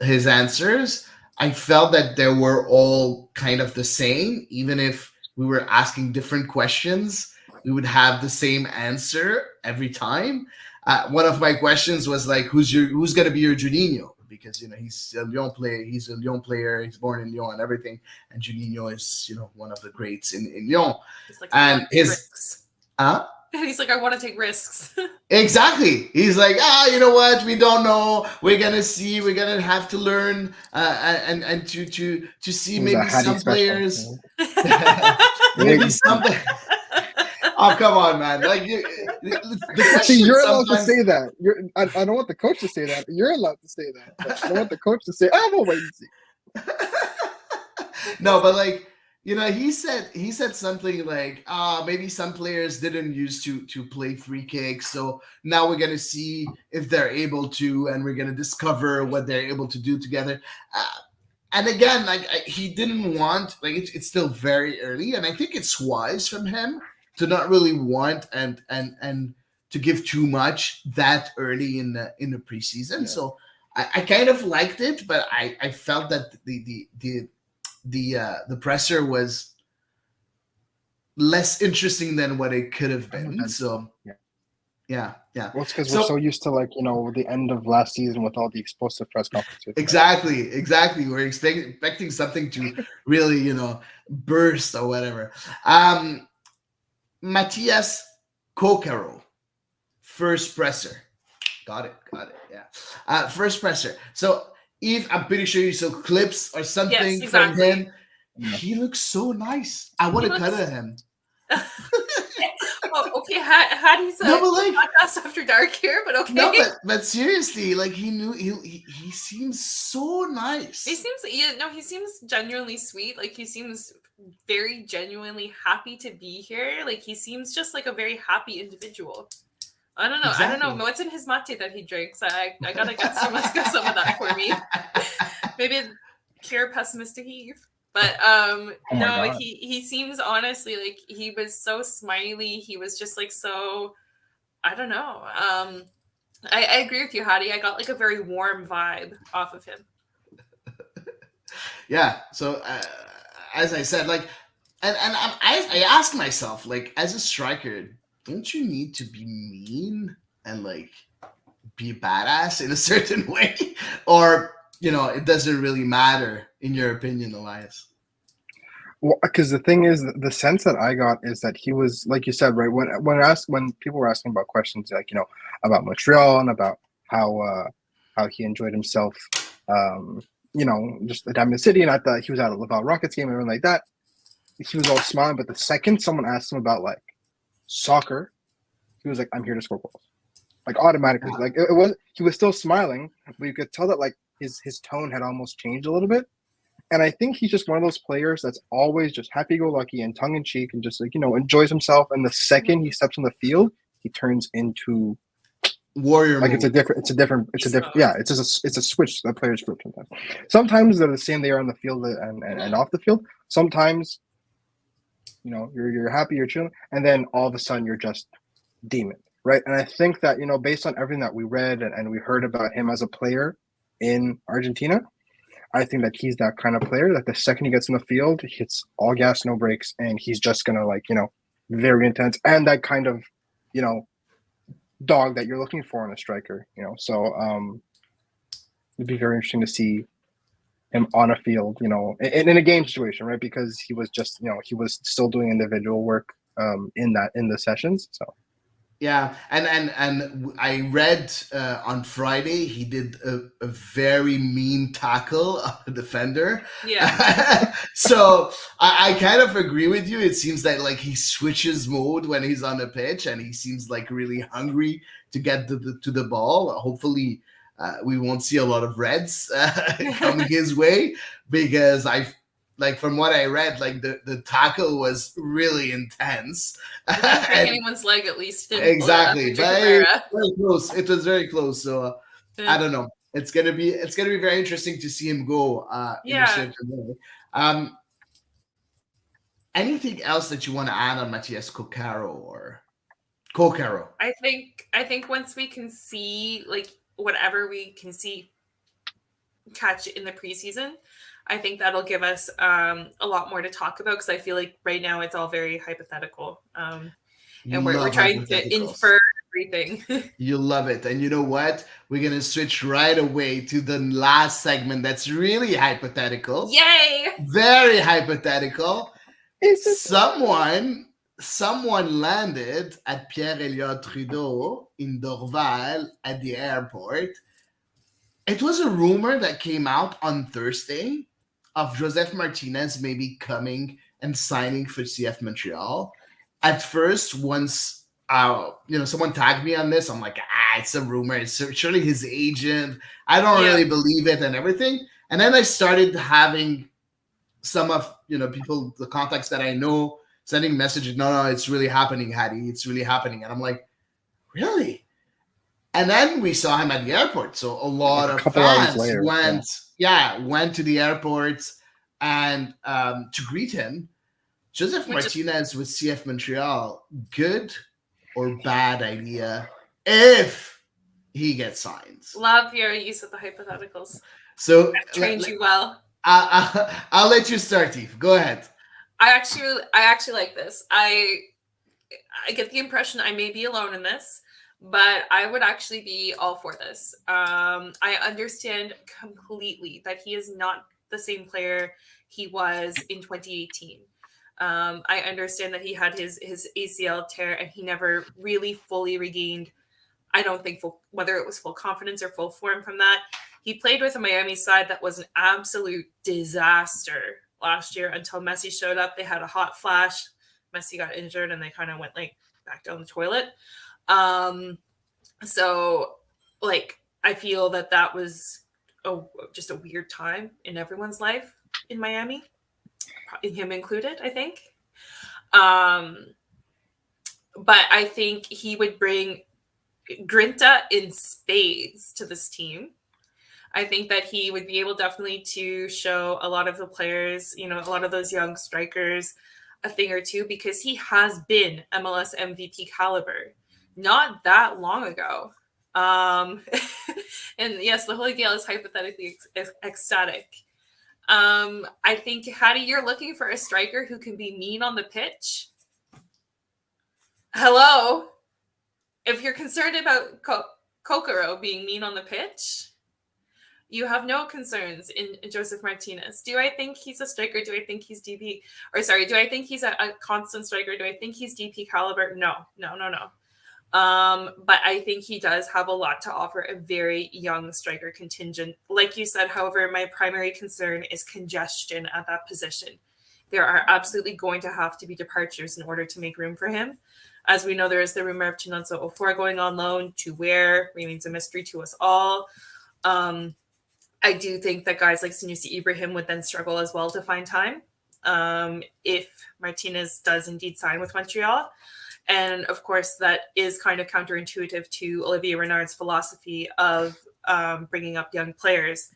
his answers. I felt that they were all kind of the same, even if we were asking different questions. We would have the same answer every time. One of my questions was like, "Who's going to be your Juninho?" Because he's a Lyon player. He's a Lyon player. He's born in Lyon and everything. And Juninho is one of the greats in Lyon. He's like, And his risks. He's like, I want to take risks. Exactly. He's like, you know what? We don't know. We're gonna see. We're gonna have to learn and to see He's maybe a Hady some special. players. Maybe some. Oh, come on, man! Like the See, you're allowed to sometimes- say that. I don't want the coach to say that. You're allowed to say that. But I don't want the coach to say, "I'm gonna wait and see." No, but like he said something like, maybe some players didn't used to play free kicks, so now we're gonna see if they're able to, and we're gonna discover what they're able to do together. And again, like he didn't want, like it's still very early, and I think it's wise from him to not really want and to give too much that early in the preseason. Yeah. So I kind of liked it, but I felt that the presser was less interesting than what it could have been. So yeah. Well, it's because we're so used to the end of last season with all the explosive press conferences. Exactly. We're expecting something to really burst or whatever. Matthias Kokaro, first presser. Got it. Yeah. First presser. So I'm pretty sure you saw clips or something from him. Yeah. He looks so nice. I want to cuddle him. Oh, okay. Hady's podcast after dark here, but okay. No, but seriously, like he seems so nice. He seems genuinely sweet. Like he seems very genuinely happy to be here. Like he seems just like a very happy individual. I don't know. Exactly. I don't know what's in his mate that he drinks. I gotta get some of that for me. Maybe cure pessimistic Eve. But no, he seems honestly like he was so smiley. He was just like so. I don't know. I agree with you, Hady. I got like a very warm vibe off of him. Yeah. So as I said, like, I ask myself, like, as a striker, don't you need to be mean and like be badass in a certain way, or it doesn't really matter in your opinion, Elias? Well, because the thing is, the sense that I got is that he was, like you said, right, when people were asking about questions like about Montreal and about how he enjoyed himself, just the time in the city, and I thought he was at a Laval Rockets game and everything like that. He was all smiling, but the second someone asked him about like soccer, he was like, "I'm here to score goals," like automatically. Like it was, he was still smiling, but you could tell that like his tone had almost changed a little bit. And I think he's just one of those players that's always just happy-go-lucky and tongue-in-cheek and just like enjoys himself. And the second he steps on the field, he turns into warrior Like move. it's a different yeah, it's a switch that players flip sometimes. Sometimes they're the same they are on the field and off the field. Sometimes, you know, you're happy, you're chilling, and then all of a sudden you're just demon, right? And I think that, you know, based on everything that we read and we heard about him as a player in Argentina, I think that he's that kind of player that the second he gets in the field, he hits all gas, no brakes, and he's just gonna, like, you know, very intense and that kind of, you know, dog that you're looking for in a striker, you know. So it'd be very interesting to see him on a field, you know, in a game situation, right? Because he was just, you know, he was still doing individual work in the sessions. So Yeah, and I read on Friday he did a very mean tackle of a defender. Yeah. So I kind of agree with you. It seems that like he switches mode when he's on the pitch, and he seems like really hungry to get to the ball. Hopefully, we won't see a lot of reds coming his way, because like from what I read, like the tackle was really intense. It didn't break And anyone's leg, at least. exactly, After but it Cabrera. was very close. It was very close. So I don't know. It's gonna be very interesting to see him go in a Yeah. certain way. Anything else that you want to add on Matias Cocaro or Cocaro? I think once we can see, like, whatever we can see catch in the preseason, I think that'll give us a lot more to talk about, because I feel like right now it's all very hypothetical, and we're Love trying to hypotheticals. infer everything. You love it. And you know what? We're going to switch right away to the last segment that's really hypothetical. Yay! Very hypothetical. is it Someone landed at Pierre Elliott Trudeau in Dorval at the airport. It was a rumor that came out on Thursday of Joseph Martinez maybe coming and signing for CF Montreal. At first, once someone tagged me on this, I'm like, it's a rumor. It's surely his agent. I don't really believe it and everything. And then I started having some of people, the contacts that I know, sending messages. No, it's really happening, Hady. It's really happening. And I'm like, really? And then we saw him at the airport. So a lot of fans went to the airport and to greet him. Joseph Martinez with CF Montreal, good or bad idea if he gets signed? Love your use of the hypotheticals. So I've trained you well. I'll let you start, Eve. Go ahead. I actually like this. I get the impression I may be alone in this, but I would actually be all for this. I understand completely that he is not the same player he was in 2018. I understand that he had his ACL tear and he never really fully regained, I don't think, whether it was full confidence or full form from that. He played with a Miami side that was an absolute disaster last year until Messi showed up. They had a hot flash. Messi got injured and they kind of went like back down the toilet. So like, I feel that was just a weird time in everyone's life in Miami, him included, I think. But I think he would bring Grinta in spades to this team. I think that he would be able definitely to show a lot of the players, a lot of those young strikers, a thing or two, because he has been MLS MVP caliber not that long ago. And yes, the Holy Grail is hypothetically ecstatic. I think, Hady, you're looking for a striker who can be mean on the pitch. Hello? If you're concerned about Cocaro being mean on the pitch, you have no concerns in Joseph Martinez. Do I think he's a striker? Do I think he's DP? Or sorry, do I think he's a constant striker? Do I think he's DP caliber? No. But I think he does have a lot to offer a very young striker contingent. Like you said, however, my primary concern is congestion at that position. There are absolutely going to have to be departures in order to make room for him. As we know, there is the rumor of Chinonso Ofor going on loan. To where remains a mystery to us all. I do think that guys like Sanusi Ibrahim would then struggle as well to find time if Martinez does indeed sign with Montreal. And of course, that is kind of counterintuitive to Olivier Renard's philosophy of bringing up young players.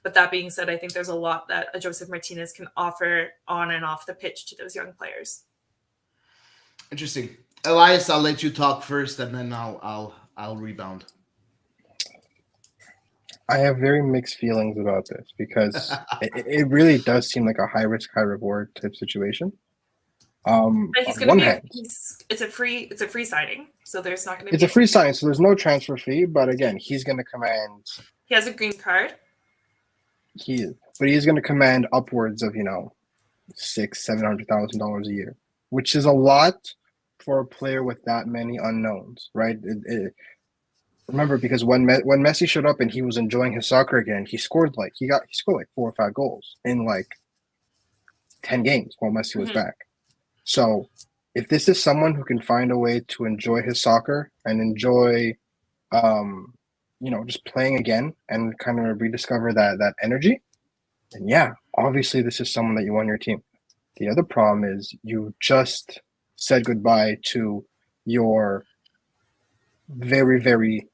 But that being said, I think there's a lot that a Joseph Martinez can offer on and off the pitch to those young players. Interesting. Elias, I'll let you talk first, and then I'll rebound. I have very mixed feelings about this because it really does seem like a high risk, high reward type situation. But he's On going one to be. hand, It's a free signing, so there's not going to be. it's a free sign, so there's no transfer fee. But again, he's going to command. He has a green card. But he's going to command upwards of $600,000-$700,000 a year, which is a lot for a player with that many unknowns, right? Remember, because when Messi showed up and he was enjoying his soccer again, he scored like 4 or 5 goals in like 10 games while Messi was back. So if this is someone who can find a way to enjoy his soccer and enjoy just playing again and kind of rediscover that energy, then yeah, obviously this is someone that you want on your team. The other problem is you just said goodbye to your very, very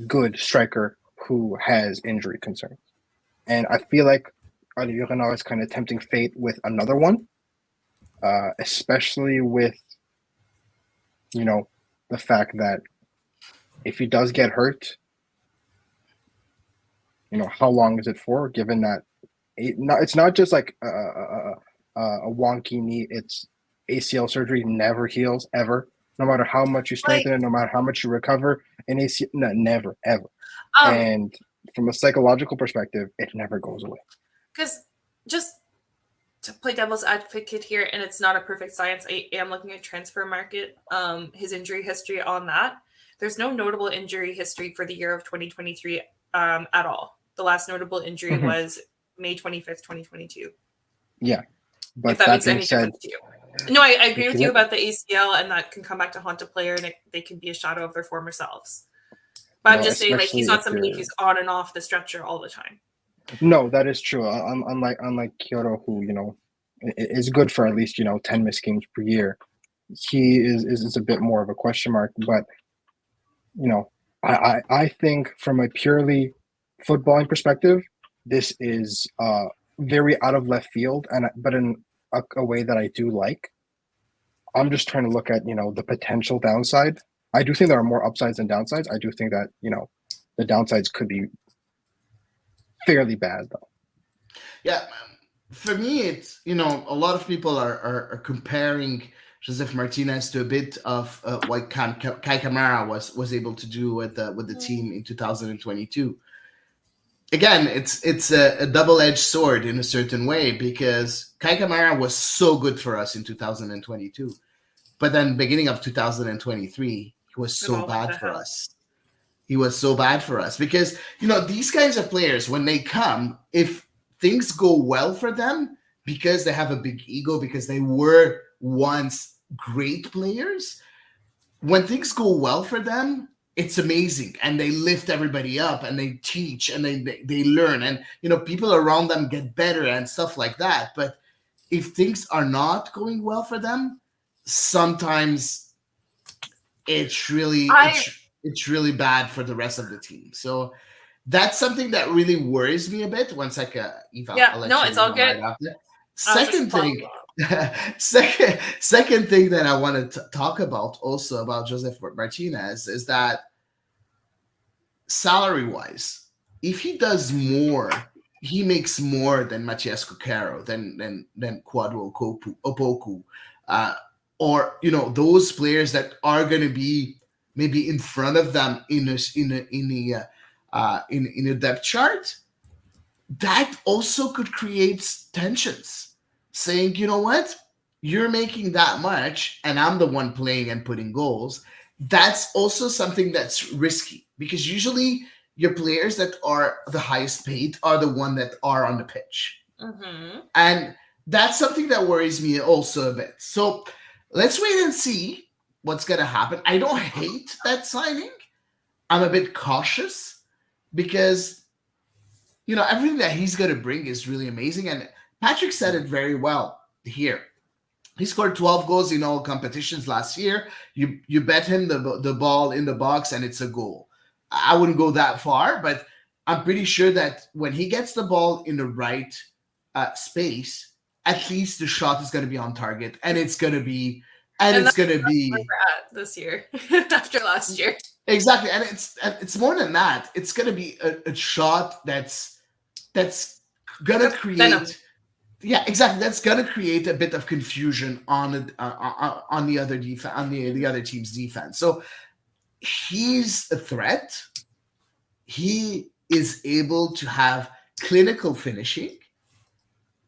good striker who has injury concerns. And I feel like Olivier Renard is kind of tempting fate with another one, especially with, the fact that if he does get hurt, how long is it for? Given that it's not just like a wonky knee, it's ACL surgery never heals ever. No matter how much you strengthen it, no matter how much you recover, an ACL, no, never, ever. And from a psychological perspective, it never goes away. Because just to play devil's advocate here, and it's not a perfect science, I am looking at transfer market, his injury history on that. There's no notable injury history for the year of 2023 at all. The last notable injury was May 25th, 2022. Yeah. But if that makes any said, difference to you. No, I agree with you about the ACL, and that can come back to haunt a player, and they can be a shadow of their former selves. But I'm just saying, like, he's not somebody who's on and off the stretcher all the time. No, that is true. Unlike Kyoto, who is good for at least 10 missed games per year, he is a bit more of a question mark. But I think from a purely footballing perspective, this is very out of left field, but in a way that I do like. I'm just trying to look at the potential downside. I do think there are more upsides than downsides. I do think that the downsides could be fairly bad though. Yeah, for me, it's a lot of people are comparing Joseph Martinez to a bit of what Kai Kamara was able to do with the team in 2022. Again, it's a double-edged sword in a certain way, because Kai Kamara was so good for us in 2022, but then beginning of 2023, he was so bad for us. He was so bad for us because, these kinds of players, when they come, if things go well for them, because they have a big ego, because they were once great players, when things go well for them, it's amazing. And they lift everybody up, and they teach, and they learn, and, people around them get better and stuff like that. But if things are not going well for them, sometimes it's really bad for the rest of the team. So that's something that really worries me a bit. One second, Eva. Yeah, no, it's all good. Second thing that I want to talk about also about Joseph Martinez is that salary-wise, if he does more, he makes more than Matias Coquero, than Kwadwo Opoku, or those players that are going to be maybe in front of them in a depth chart. That also could create tensions, saying, you know what, you're making that much, and I'm the one playing and putting goals. That's also something that's risky, because usually your players that are the highest paid are the one that are on the pitch. And that's something that worries me also a bit. So let's wait and see what's going to happen. I don't hate that signing. I'm a bit cautious because, everything that he's going to bring is really amazing. And Patrick said it very well here. He scored 12 goals in all competitions last year. You bet him the ball in the box and it's a goal. I wouldn't go that far, but I'm pretty sure that when he gets the ball in the right space, at least the shot is going to be on target, and it's going to be, and And it's that's going to where be we're at this year after last year. exactly, and it's more than that. It's going to be a shot that's going to That's venom. create. Yeah, exactly. That's gonna create a bit of confusion on the other defense, on the other team's defense. So he's a threat. He is able to have clinical finishing,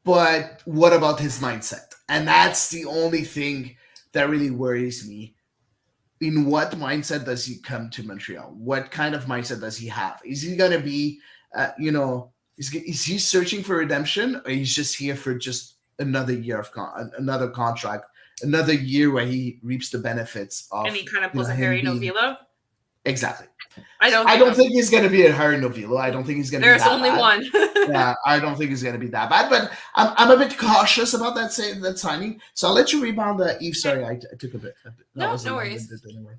but what about his mindset? And that's the only thing that really worries me. In what mindset does he come to Montreal? What kind of mindset does he have? Is he gonna be, is he searching for redemption, or he's just here for just another year of another contract, another year where he reaps the benefits And of he kind of pulls a him Harry being Novilo. exactly. I don't I think don't think he's gonna be a Harry Novilo. I don't think he's gonna be there's that only bad. one. Yeah, I don't think it's going to be that bad, but I'm a bit cautious about that signing. So I'll let you rebound. Eve, sorry, I took a bit. No, no worries. Anyway.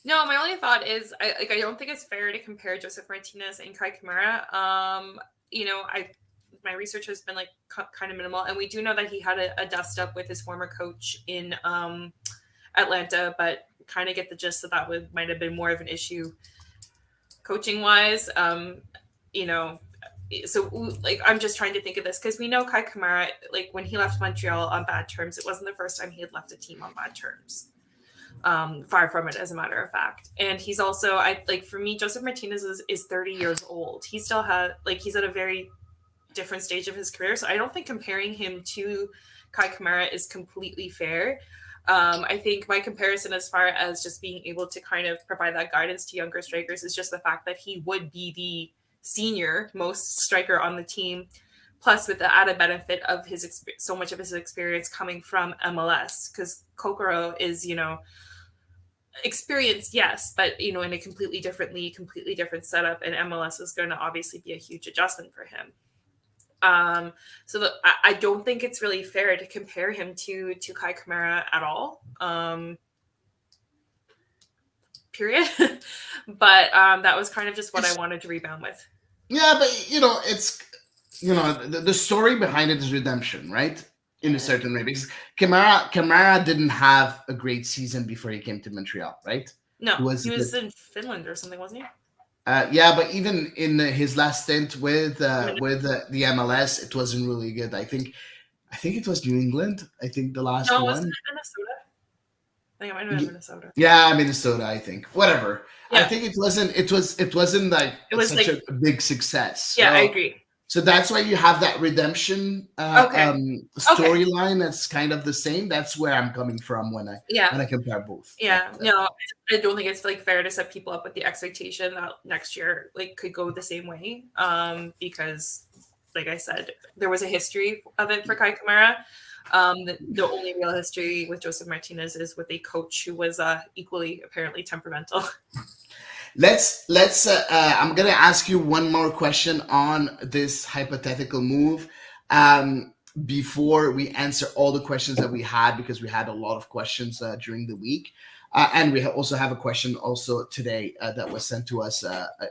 No, my only thought is I don't think it's fair to compare Joseph Martinez and Kai Kamara. My research has been like kind of minimal, and we do know that he had a dust up with his former coach in Atlanta, but kind of get the gist that might have been more of an issue coaching wise. So like I'm just trying to think of this because we know Kai Kamara, like when he left Montreal on bad terms, it wasn't the first time he had left a team on bad terms. Far from it, as a matter of fact. And he's also, for me, Joseph Martinez is 30 years old. He still he's at a very different stage of his career. So I don't think comparing him to Kai Kamara is completely fair. I think my comparison as far as just being able to kind of provide that guidance to younger strikers is just the fact that he would be the senior most striker on the team, plus with the added benefit of so much of his experience coming from MLS, because Kokoro is, experienced, yes, but in a completely different league, completely different setup, and MLS is going to obviously be a huge adjustment for him. I don't think it's really fair to compare him to Kai Kamara at all. Period. But that was kind of just what I wanted to rebound with. Yeah, but it's the story behind it is redemption, right? In a certain way, because Kamara didn't have a great season before he came to Montreal, right? No, he was in Finland or something, wasn't he? Yeah, but even in his last stint with the MLS, it wasn't really good. I think it was New England. I think the last one. Was it Minnesota? I think it might have been Minnesota. Yeah, Minnesota. I think whatever. Yeah. I think it wasn't. It wasn't like it was such a big success. Yeah, I agree. So that's why you have that redemption storyline that's kind of the same. That's where I'm coming from when I compare both. Yeah, no, I don't think it's fair to set people up with the expectation that next year could go the same way. Because, like I said, there was a history of it for Kai Kamara. The only real history with Joseph Martinez is with a coach who was equally apparently temperamental. Let's I'm gonna ask you one more question on this hypothetical move before we answer all the questions that we had, because we had a lot of questions during the week, and we also have a question also today that was sent to us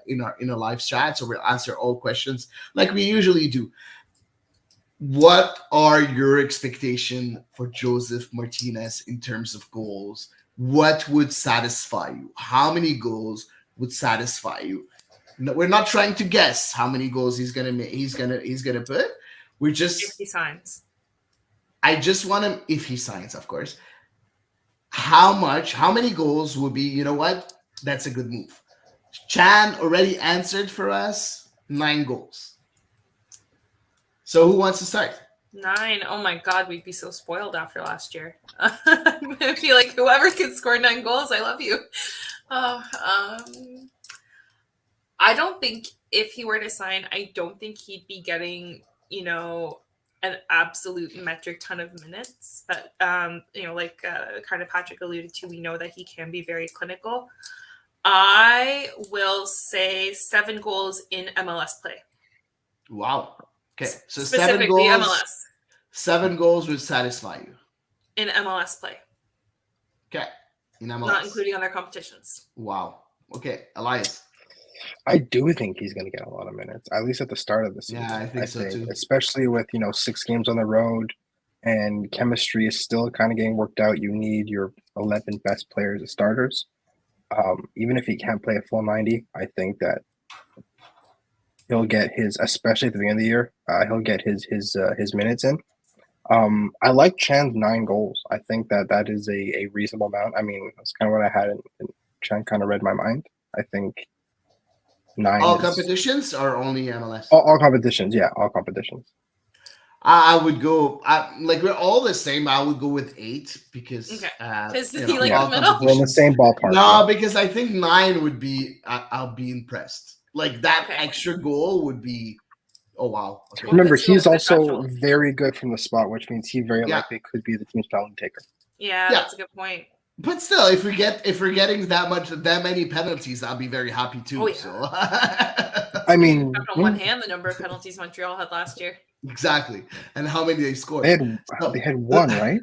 in a live chat. So we'll answer all questions like we usually do. What are your expectations for Joseph Martinez in terms of goals? What would satisfy you? How many goals would satisfy you? No, we're not trying to guess how many goals he's gonna make. He's gonna put. We're just if he signs. I just want him if he signs, of course. How many goals would be? You know what? That's a good move. Chan already answered for us. 9 goals. So who wants to start? 9. Oh my God, we'd be so spoiled after last year. I feel like whoever can score 9 goals, I love you. I don't think if he were to sign, I don't think he'd be getting, an absolute metric ton of minutes. But, kind of Patrick alluded to, we know that he can be very clinical. I will say 7 goals in MLS play. Wow. Okay, so specifically 7 goals. MLS. 7 goals would satisfy you. in MLS play, Okay. In MLS. not including other competitions. Wow. Okay, Elias. I do think he's going to get a lot of minutes, at least at the start of the season. Yeah, I think so too. Especially with 6 games on the road, and chemistry is still kind of getting worked out. You need your 11 best players as starters. Even if he can't play a full 90, I think that he'll get his, especially at the beginning of the year, he'll get his minutes in. I like Chan's 9 goals. I think that is a reasonable amount. I mean, that's kind of what I had, and Chan kind of read my mind. I think 9. All competitions or only MLS? All competitions, yeah, all competitions. I would go like we're all the same. I would go with 8 because because you you like all the middle. We're in the same ballpark. No, because I think 9 would be. I'll be impressed. Like that Okay. extra goal would be. Oh wow! Okay. Remember, Let's go he's with also the very good from the spot, which means he very Yeah. likely could be the team's penalty taker. Yeah, Yeah. that's a good point. But still, if we're getting that many penalties, I'll be very happy too. Oh, yeah. So I mean, Count on one hand the number of penalties Montreal had last year. exactly, and how many they scored? they had one, right?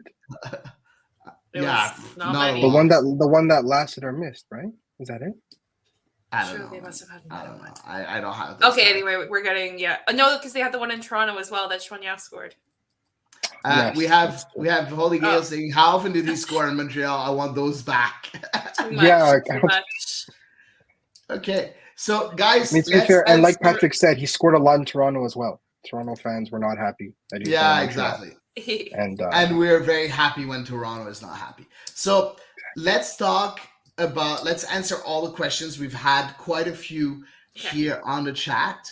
It Yeah, was not not a many. lot. The one that lasted or missed, right? Is that it? I Sure, don't know. they must have had I another don't know. one. I don't have. This Okay, time. anyway, we're getting no, because they had the one in Toronto as well that Choignard scored. Yes, we have Holy Gale Oh. saying, "How often did he score in Montreal? I want those back." Too much. Yeah, Too much. Okay, so guys, I mean, to be let's fair, and like answer- Patrick said, he scored a lot in Toronto as well. Toronto fans were not happy that he was yeah, in Montreal. exactly. And we're very happy when Toronto is not happy. So let's answer all the questions. We've had quite a few here on the chat.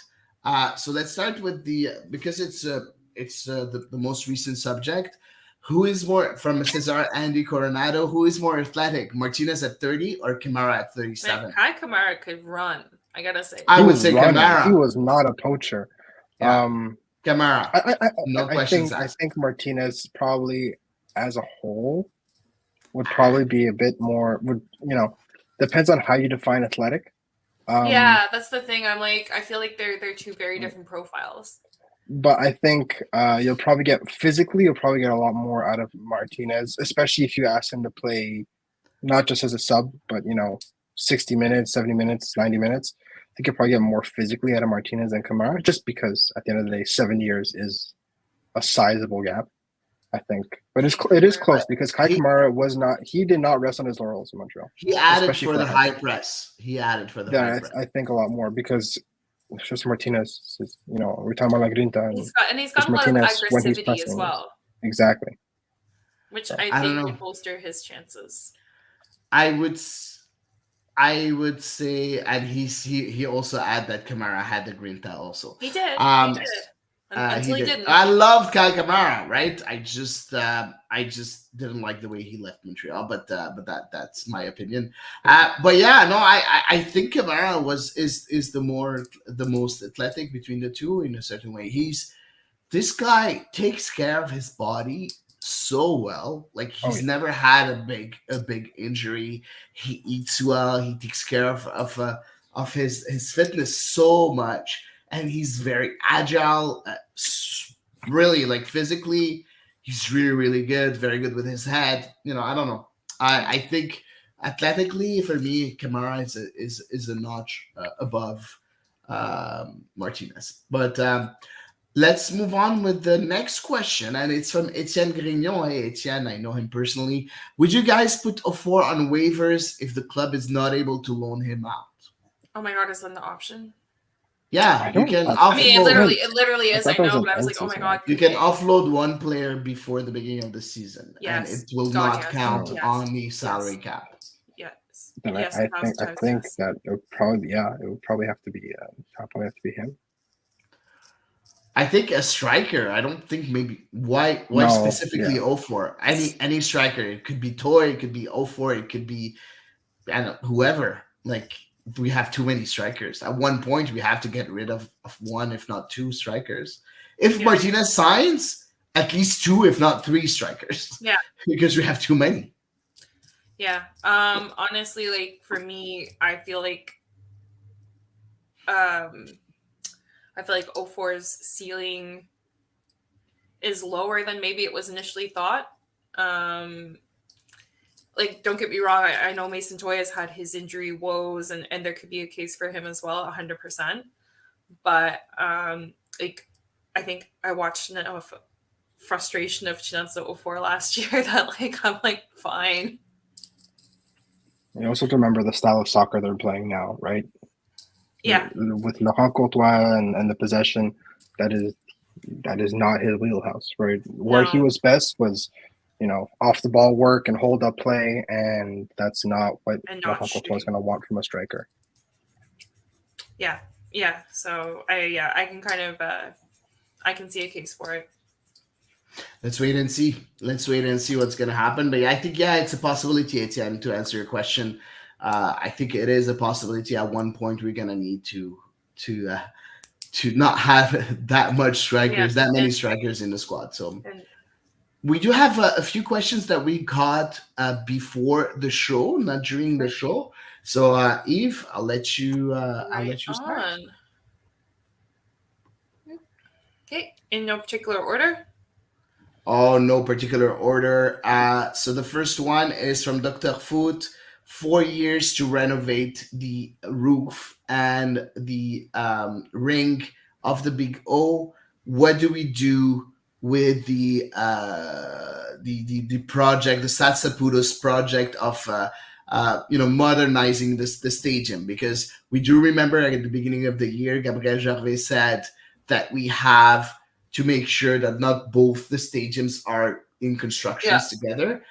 So let's start with because it's the most recent subject. Who is more, from Cesar Andy Coronado, who is more athletic, Martinez at 30 or Kamara at 37? Man, Kai Kamara could run, I gotta say. I he would was say running. Kamara. He was not a poacher. Yeah. Kamara. I think Martinez probably as a whole would probably be a bit more, depends on how you define athletic. Yeah, that's the thing. I feel like they're two very different profiles. But I think you'll probably get a lot more out of Martinez, especially if you ask him to play not just as a sub, but 60 minutes, 70 minutes, 90 minutes. I think you'll probably get more physically out of Martinez than Kamara, just because at the end of the day, 7 years is a sizable gap, I think. But it is close because Kai Kamara did not rest on his laurels in Montreal. He added for the high press. High press. I think a lot more because it's just Martinez is, we're talking about Grinta. He's got a lot of aggressivity as well. Exactly. Which I think would bolster his chances. I would say, and he also added that Kamara had the Grinta also. He did. Until he didn't. I loved Kai Kamara, right? I just didn't like the way he left Montreal, but that's my opinion. But yeah, no, I think Kamara is the most athletic between the two in a certain way. This guy takes care of his body so well. Like he's never had a big injury. He eats well. He takes care of his fitness so much. And he's very agile, really, like physically, he's really, really good, very good with his head. I don't know. I think athletically, for me, Kamara is a notch above Martinez. But let's move on with the next question, and it's from Etienne Grignon. Hey, Etienne, I know him personally. Would you guys put Ofor on waivers if the club is not able to loan him out? Oh my God, is that an option? Yeah, you can offload. I mean, it literally is. I know, but I was like, oh my God. You can offload one player before the beginning of the season, and it will not count on the salary cap. Yes. Then I think that it would probably have to be him. I think a striker. I don't think maybe why specifically Ofor. Any striker. It could be Toy. It could be Ofor. It could be whoever. Like. We have too many strikers. At one point, we have to get rid of one, if not two strikers. If Martinez signs, at least 2, if not 3 strikers. Yeah. Because we have too many. Yeah. Honestly, like for me, I feel like Ofor's ceiling is lower than maybe it was initially thought. Like, don't get me wrong, I know Mason Toy has had his injury woes, and there could be a case for him as well, 100%. But like, I think I watched enough frustration of Chinatsu 04 last year that like I'm like fine. You also have to remember the style of soccer they're playing now, right? Yeah, With Laurent Courtois and the possession, that is not his wheelhouse, right? Where he no, was best was, off the ball work and hold up play, and that's not what and not Laurent Courtois is shooting. going to want from a striker. Yeah, yeah. So I can kind of I can see a case for it. Let's wait and see. Let's wait and see what's going to happen. But yeah, I think, yeah, it's a possibility, Etienne, to answer your question. I think it is a possibility. At one point, we're going to need to not have that much strikers, that many strikers in the squad. So And we do have a few questions that we got before the show, not during the show. So Eve, I'll let you start. on. Okay, in no particular order. Oh, no particular order. So the first one is from Dr. Foot. 4 years to renovate the roof and the ring of the Big O. What do we do with the project, the Satsaputos project of modernizing the stadium? Because we do remember at the beginning of the year, Gabriel Gervais said that we have to make sure that not both the stadiums are in constructions together.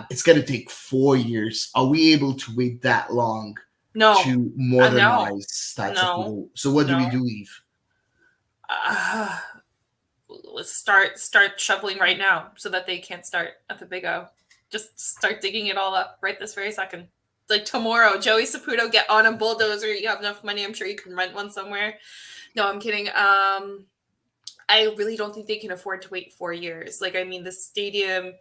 It's going to take 4 years. Are we able to wait that long No, to modernize no, Satsaputo? So what do we do, Eve? Let's start shoveling right now so that they can't start at the Big O. Just start digging it all up right this very second. Like tomorrow, Joey Saputo, get on a bulldozer. You have enough money. I'm sure you can rent one somewhere. No, I'm kidding. I really don't think they can afford to wait 4 years. Like, I mean, the stadium,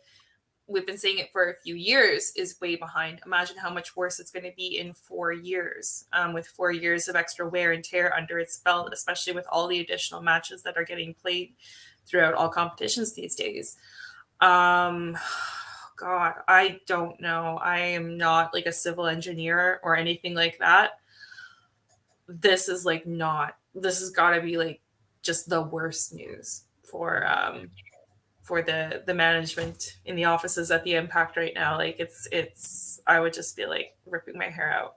we've been saying it for a few years, is way behind. Imagine how much worse it's going to be in 4 years, with 4 years of extra wear and tear under its belt, especially with all the additional matches that are getting played throughout all competitions these days. God, I don't know. I am not like a civil engineer or anything like that. This is like this has got to be like just the worst news for the management in the offices at the Impact right now. Like it's I would just be like ripping my hair out.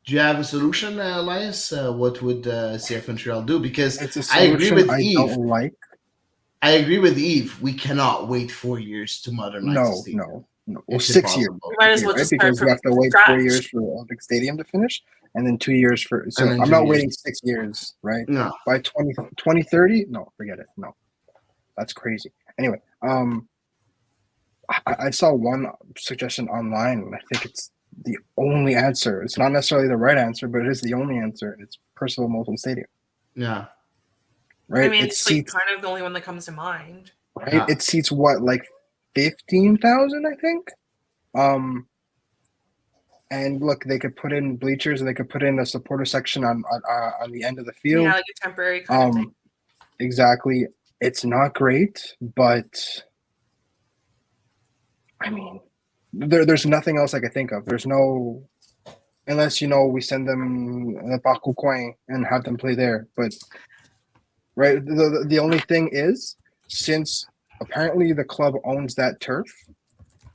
Do you have a solution, Elias? What would CF Montreal do? Because It's a I agree solution with I Eve. don't like. I agree with Eve. We cannot wait 4 years to modernize the stadium. No. Well, It's 6 years. impossible. We might as well Right? just Because start you have to from wait 4 scratch. years for the Olympic Stadium to finish, and then 2 years for. So And then I'm 2 not years. waiting 6 years, right? No. By 2030, no, forget it. No, that's crazy. Anyway, I saw one suggestion online, and I think it's the only answer. It's not necessarily the right answer, but it is the only answer. It's Percival Molson Stadium, Yeah. right? I mean, it it's seats, like kind of the only one that comes to mind. right? Yeah. It seats what, like 15,000, I think. And look, they could put in bleachers, and they could put in a supporter section on the end of the field. Yeah, like a temporary kind of thing. Exactly. It's not great, but I mean, there's nothing else I could think of. There's no, unless we send them the Baku Coin and have them play there. But right, the only thing is, since apparently the club owns that turf,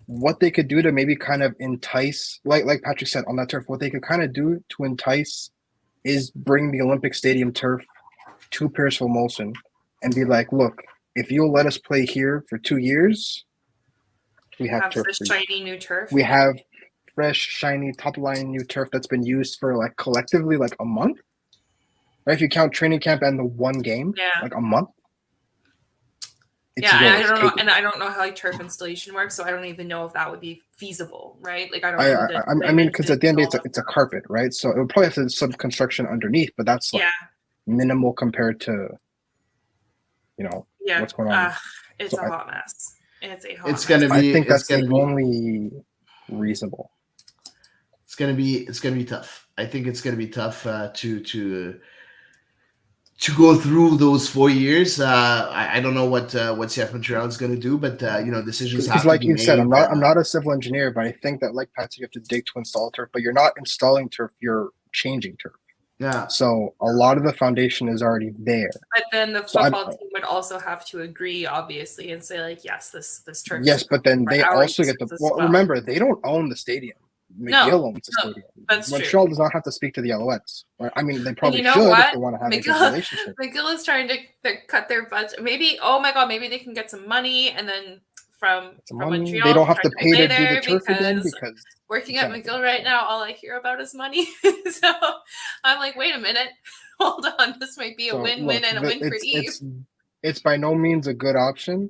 what they could do to maybe kind of entice, like Patrick said, on that turf, what they could kind of do to entice is bring the Olympic Stadium turf to Percival Molson and be like, look, if you'll let us play here for 2 years, we have turf. Fresh, shiny new turf. We have fresh, shiny, top line new turf that's been used for like collectively like a month. Right? If you count training camp and the one game, like a month. I don't know, and I don't know how like turf installation works, so I don't even know if that would be feasible, right? Like I don't know. I mean, because at the end it's a carpet, right? So it would probably have to some construction underneath, but that's like minimal compared to, what's going on. It's a hot mess. It's gonna be. I think that's the only reasonable. It's gonna be tough. I think it's gonna be tough to go through those 4 years. I don't know what CF Montreal is going to do, but decisions Because have to like be you said, made. I'm not a civil engineer, but I think that like Patsy, you have to dig to install turf, but you're not installing turf, you're changing turf. Yeah, So a lot of the foundation is already there. But then the So football team would also have to agree, obviously, and say like, yes, this turf. yes, is but then for they our also get uses the as well. Remember, they don't own the stadium. McGill owns the no, stadium. that's Montreal true. does not have to speak to the Alouettes. I mean, they And probably you know should if what? they want to have a good McGill, relationship. McGill is trying to cut their budget. Maybe, oh my god, maybe they can get some money and then from Some money. Montreal They don't have try to to pay play to do the there turf again because because working at exactly. McGill right now, all I hear about is money. So I'm like, wait a minute, hold on, this might be a So win-win look, and a win for Eve. it's by no means a good option,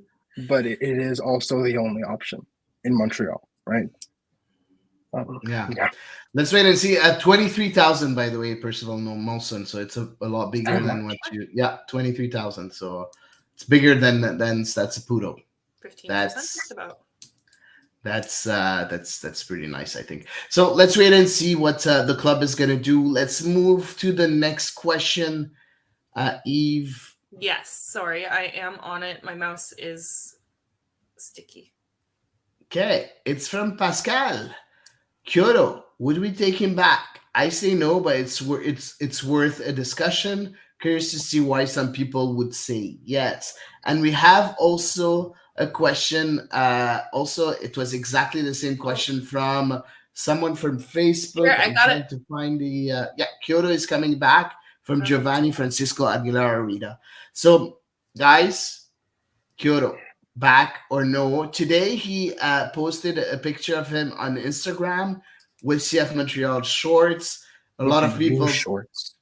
but it is also the only option in Montreal, right? yeah. Yeah. Let's wait and see. At 23,000, by the way, Percival Molson. So it's a lot bigger That than much. what you. Yeah, 23,000. So it's bigger than Saputo. 15%, That's just about. that's pretty nice, I think. So let's wait and see what the club is gonna do. Let's move to the next question. Eve. Yes, sorry, I am on it. My mouse is sticky. Okay, it's from Pascal. Kyoto, would we take him back? I say no, but it's worth a discussion. Curious to see why some people would say yes. And we have also a question. Also, it was exactly the same question from someone from Facebook. Here, I I'm got it. trying to find the Kyoto is coming back from Giovanni Francisco Aguilar Rita. So, guys, Kyoto, back or no? Today he posted a picture of him on Instagram with CF Montreal shorts. A lot of people. Shorts.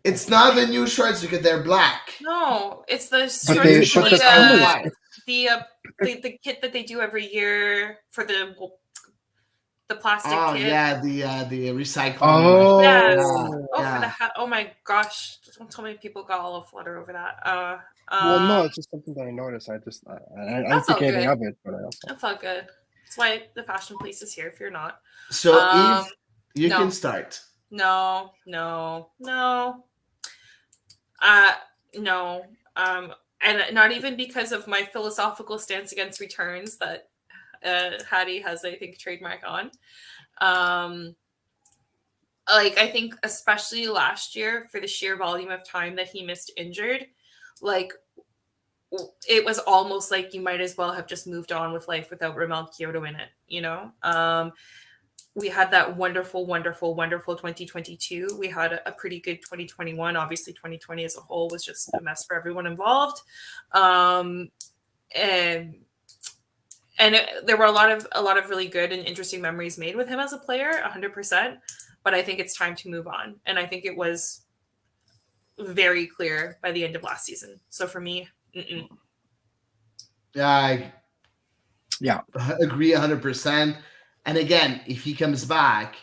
It's not the new shorts because they're black. No, it's the But New the shorts are colors. white. the kit that they do every year for the plastic Oh kit. yeah, the recycling. Oh. Yes. Yeah. For the hat. Oh my gosh! Don't tell me people got all flutter over that. Well, no, it's just something that I noticed. I'm That's all thinking good. of it, but I also. That's all good. That's why the fashion police is here. If you're not, So Eve, you no. can start. No. No. And not even because of my philosophical stance against returns that Hady has, I think, trademark on. Like, I think especially last year, for the sheer volume of time that he missed injured, like, it was almost like you might as well have just moved on with life without Ramel Kyoto in it, you know? We had that wonderful 2022. We had a pretty good 2021. Obviously, 2020 as a whole was just a mess for everyone involved. And there were a lot of really good and interesting memories made with him as a player, 100%. But I think it's time to move on. And I think it was very clear by the end of last season. So for me, I Yeah, agree 100%. And again, if he comes back,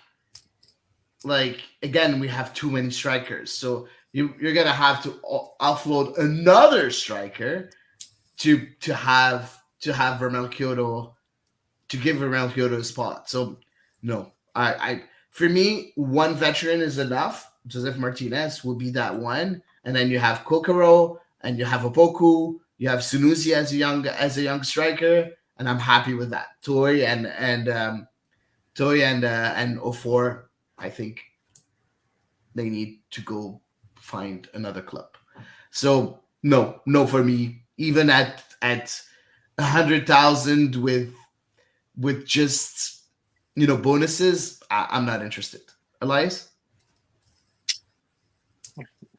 like again, we have too many strikers, so you're gonna have to offload another striker to have Ramel Kyoto, to give Ramel Kyoto a spot. So no, I for me, one veteran is enough. Joseph Martinez will be that one, and then you have Kokoro and you have Opoku, you have Sunusi as a young striker, and I'm happy with that. Toy and O4, I think they need to go find another club. So no for me. Even at 100,000 with just bonuses, I'm not interested. Elias?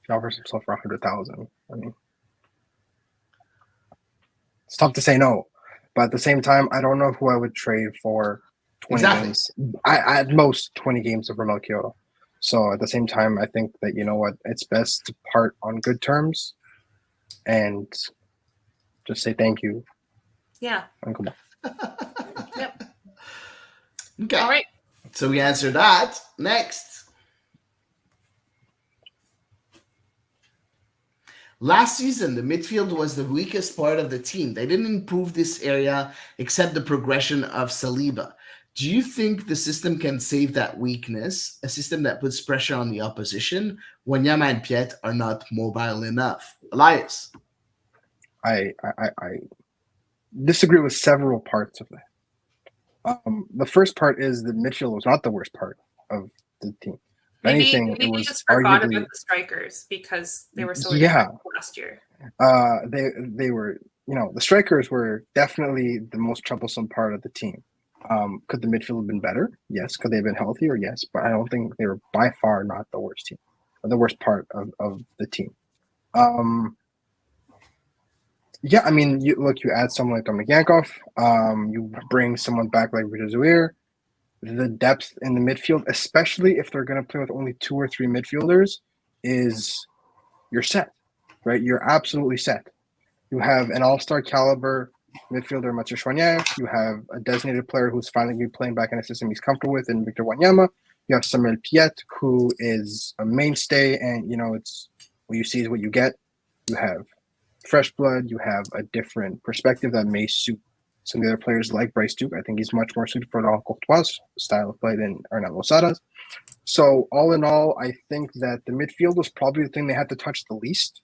he offers himself for 100,000. I mean, it's tough to say no, but at the same time, I don't know who I would trade for 20 games. I at most 20 games of Ramel Kyoto. So at the same time, I think that you know what, it's best to part on good terms, and just say thank you. Yeah. And come on. Yep. Okay. All right. So we answered that. Next. Last season, the midfield was the weakest part of the team. They didn't improve this area except the progression of Saliba. Do you think the system can save that weakness, a system that puts pressure on the opposition when Yama and Piet are not mobile enough? Elias. I disagree with several parts of that. The first part is the midfield was not the worst part of the team. If anything, Maybe it we was just forgot arguably about the strikers because they were so yeah. ineffective last year. They were, the strikers were definitely the most troublesome part of the team. Could the midfield have been better? Yes. Could they have been healthier? Yes. But I don't think they were by far not the worst team, or the worst part of the team. Yeah, I mean, you add someone like Dominic Yankov, you bring someone back like Rita Zuir. The depth in the midfield, especially if they're going to play with only 2 or 3 midfielders, is you're set, right? You're absolutely set. You have an all-star caliber midfielder, Mathieu Choinière. You have a designated player who's finally going to be playing back in a system he's comfortable with in Victor Wanyama. You have Samuel Piet, who is a mainstay, and, it's what you see is what you get. You have fresh blood. You have a different perspective that may suit some of the other players like Bryce Duke. I think he's much more suited for Laurent Courtois' style of play than Arnaldo Losada's. So all in all, I think that the midfield was probably the thing they had to touch the least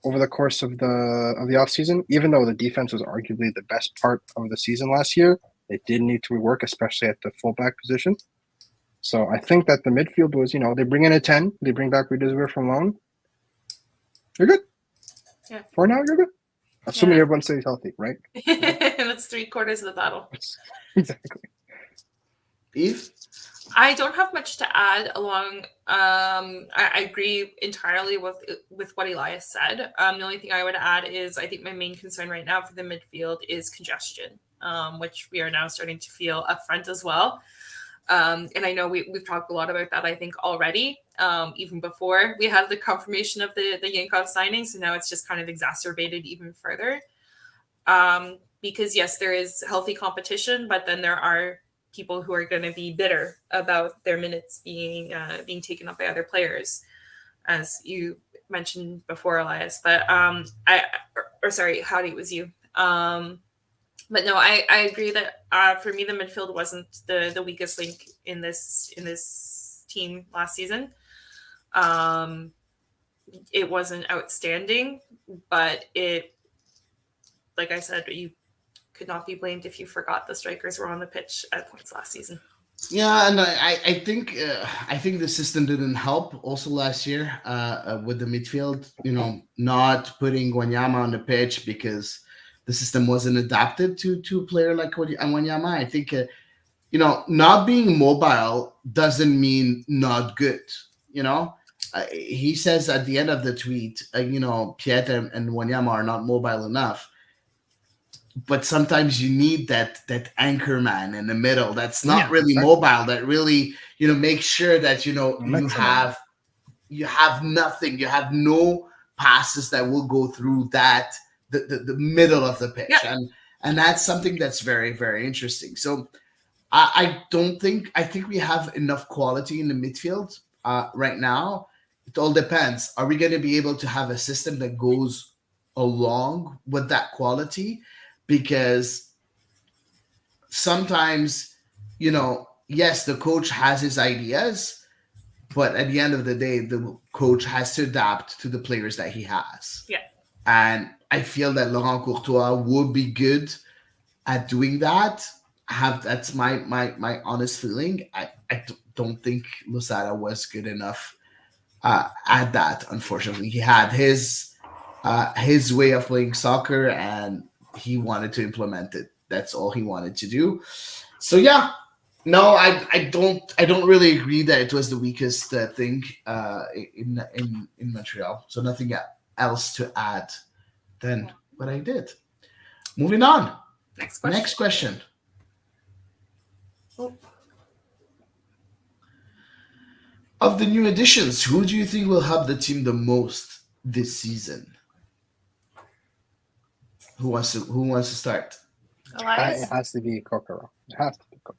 over the course of the offseason. Even though the defense was arguably the best part of the season last year, it did need to rework, especially at the fullback position. So I think that the midfield was, they bring in a 10, they bring back Rudisweer from loan. You're good. Yeah. For now, you're good. Assuming everyone stays healthy, right? That's 3/4 of the battle. Exactly. Eve? I don't have much to add along. I agree entirely with what Elias said. The only thing I would add is I think my main concern right now for the midfield is congestion, which we are now starting to feel up front as well. And I know we've talked a lot about that, I think, already, even before we had the confirmation of the Yankov signing. So now it's just kind of exacerbated even further. Because, yes, there is healthy competition, but then there are people who are going to be bitter about their minutes being taken up by other players, as you mentioned before, Elias. But sorry, Hady, it was you. But no, I agree that for me the midfield wasn't the weakest link in this team last season. It wasn't outstanding, but it, like I said, you could not be blamed if you forgot the strikers were on the pitch at points last season. Yeah, and I think the system didn't help also last year with the midfield. Not putting Wanyama on the pitch because the system wasn't adapted to a player like Wanyama. I think not being mobile doesn't mean not good. He says at the end of the tweet, Piet and Wanyama are not mobile enough. But sometimes you need that anchor man in the middle that's not really mobile, that really makes sure that you have nothing, you have no passes that will go through that the middle of the pitch. Yeah. And that's something that's very, very interesting. So I think we have enough quality in the midfield right now. It all depends. Are we going to be able to have a system that goes along with that quality? Because sometimes, yes, the coach has his ideas, but at the end of the day, the coach has to adapt to the players that he has. Yeah. And I feel that Laurent Courtois would be good at doing that. That's my honest feeling. I don't think Losada was good enough at that. Unfortunately, he had his way of playing soccer, and he wanted to implement it. That's all he wanted to do. So yeah, no, I don't really agree that it was the weakest thing in Montreal. So nothing else to add than what I did. Moving on. Next question. Oh. Of the new additions, who do you think will help the team the most this season? Who wants to start? Elias? It has to be Kokoro. It has to be Kokoro.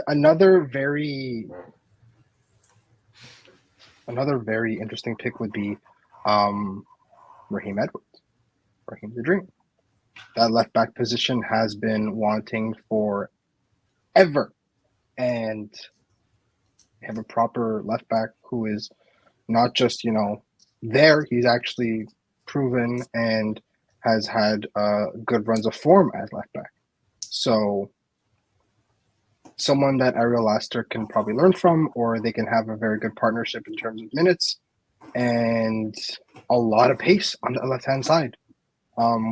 Another very interesting pick would be Raheem Edwards. Raheem the Dream. That left back position has been wanting for ever. And have a proper left back who is not just, there. He's actually proven and has had good runs of form as left back. So someone that Ariel Laster can probably learn from, or they can have a very good partnership in terms of minutes and a lot of pace on the left-hand side,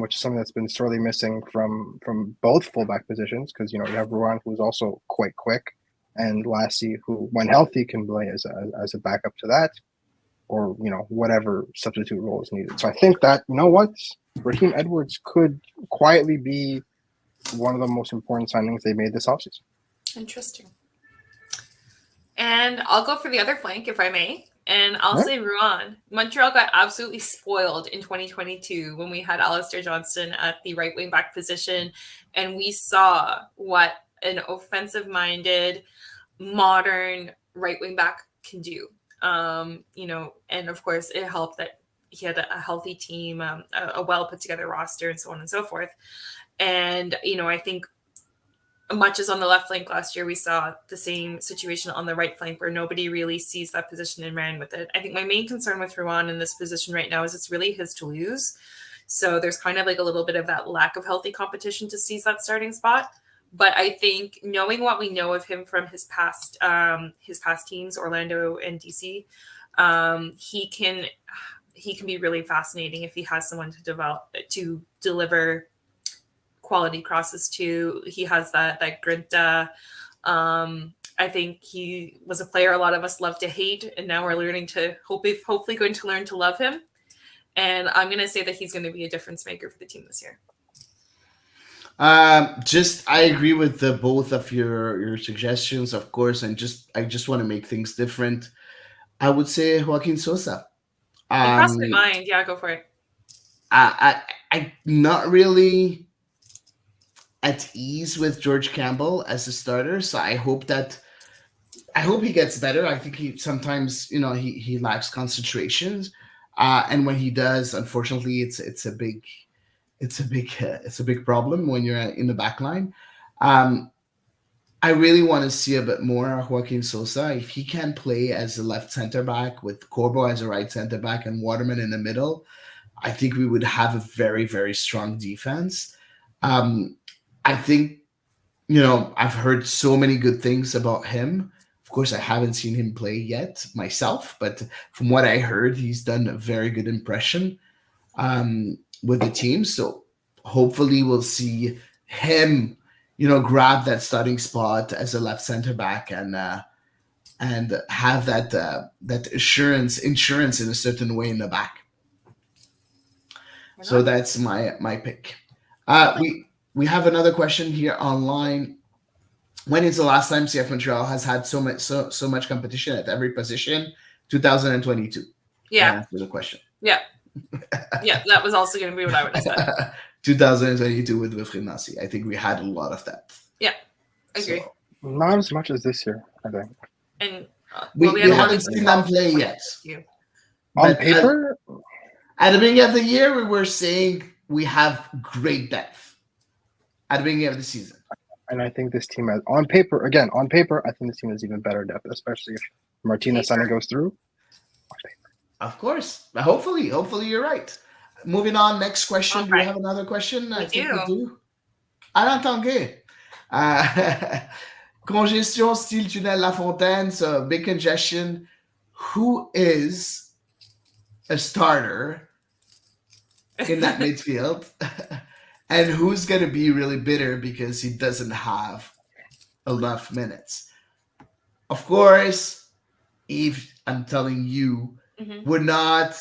which is something that's been sorely missing from both fullback positions, because you have Ruan, who's also quite quick, and Lassie, who when healthy can play as a backup to that, or whatever substitute role is needed. So I think that Raheem Edwards could quietly be one of the most important signings they made this offseason. Interesting. And I'll go for the other flank, if I may. And I'll say Ruan. Montreal got absolutely spoiled in 2022 when we had Alistair Johnston at the right wing back position. And we saw what an offensive-minded, modern right wing back can do. And of course, it helped that he had a healthy team, a well put together roster, and so on and so forth. And, I think much as on the left flank last year, we saw the same situation on the right flank where nobody really sees that position and ran with it. I think my main concern with Ruan in this position right now is it's really his to lose. So there's kind of like a little bit of that lack of healthy competition to seize that starting spot. But I think knowing what we know of him from his past teams, Orlando and DC, he can be really fascinating if he has someone to deliver quality crosses to. He has that grinta. I think he was a player a lot of us love to hate, and now we're learning to hopefully going to learn to love him. And I'm going to say that he's going to be a difference maker for the team this year. I agree with both of your suggestions, of course, and I just want to make things different. I would say Joaquin Sosa. It crossed my mind. Yeah, go for it. I'm not really at ease with George Campbell as a starter, so I hope he gets better. I think he sometimes, he lacks concentration, and when he does, unfortunately, it's a big problem when you're in the back line. I really want to see a bit more of Joaquin Sosa. If he can play as a left center back with Corbo as a right center back and Waterman in the middle, I think we would have a very, very strong defense. I think, I've heard so many good things about him. Of course, I haven't seen him play yet myself, but from what I heard, he's done a very good impression with the team. So hopefully we'll see him, grab that starting spot as a left center back and have that insurance in a certain way in the back. So that's my pick. We have another question here online. When is the last time CF Montreal has had so much competition at every position? 2022. Yeah. That answers the question. Yeah. Yeah, that was also going to be what I would have said. 2022 with Wilfried Nancy. I think we had a lot of that. Yeah, agree. So, not as much as this year, I think. And we haven't seen them play yet. On paper? At the beginning of the year, we were saying we have great depth. At the beginning of the season. And I think this team has, on paper, I think this team has even better depth, especially if Martinez Sana goes through. Of course. Hopefully you're right. Moving on, next question. Okay. Do we have another question? I think we do. Alain Tanguay. Congestion style Tunnel La Fontaine, so big congestion. Who is a starter in that midfield? And who's going to be really bitter because he doesn't have enough minutes? Of course, Eve, I'm telling you, we're not.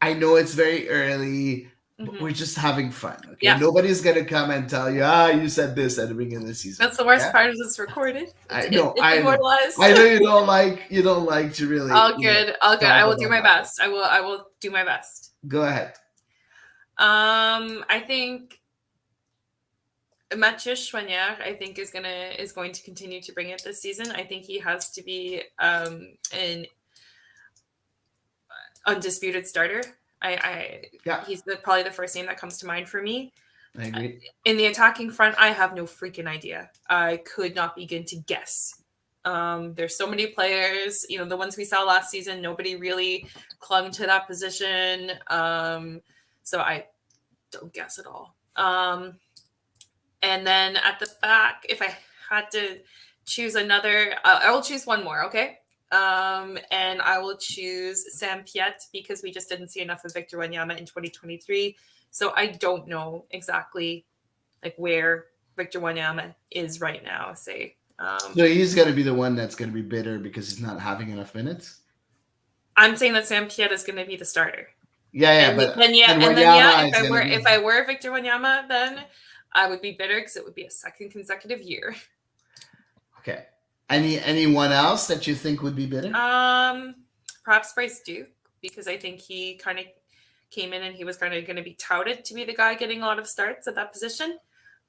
I know it's very early, but we're just having fun. Okay, yeah. Nobody's gonna come and tell you, you said this at the beginning of the season. That's the worst part. Is it's recorded. I know. It's immortalized. I know you don't like to really. All good. I will do my best. I will do my best. Go ahead. I think Mathieu Choignard, I think, is going to continue to bring it this season. I think he has to be an undisputed starter. He's probably the first name that comes to mind for me. I agree. In the attacking front, I have no freaking idea. I could not begin to guess. There's so many players, the ones we saw last season, nobody really clung to that position. So I don't guess at all. And then at the back, if I had to choose another, I will choose one more, okay? And I will choose Sam Piet because we just didn't see enough of Victor Wanyama in 2023. So I don't know exactly like where Victor Wanyama is right now, say. So he's going to be the one that's going to be bitter because he's not having enough minutes. I'm saying that Sam Piet is going to be the starter. Yeah, and but then Wanyama if I were Victor Wanyama, then I would be bitter because it would be a second consecutive year. Okay. Anyone else that you think would be bitter? Perhaps Bryce Duke, because I think he kind of came in and he was kind of going to be touted to be the guy getting a lot of starts at that position.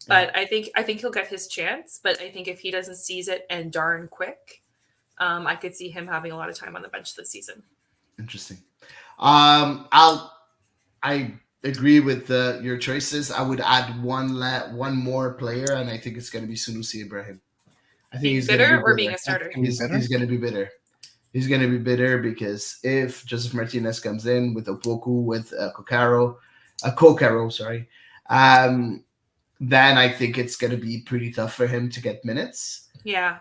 But yeah. I think he'll get his chance. But I think if he doesn't seize it and darn quick, I could see him having a lot of time on the bench this season. Interesting. I agree with your choices. I would add one more player, and I think it's going to be Sunusi Ibrahim. I think he's bitter going to be or being a starter. He's going to be bitter. He's going to be bitter because if Joseph Martinez comes in with Opoku, with Kokaro, sorry, then I think it's going to be pretty tough for him to get minutes. Yeah.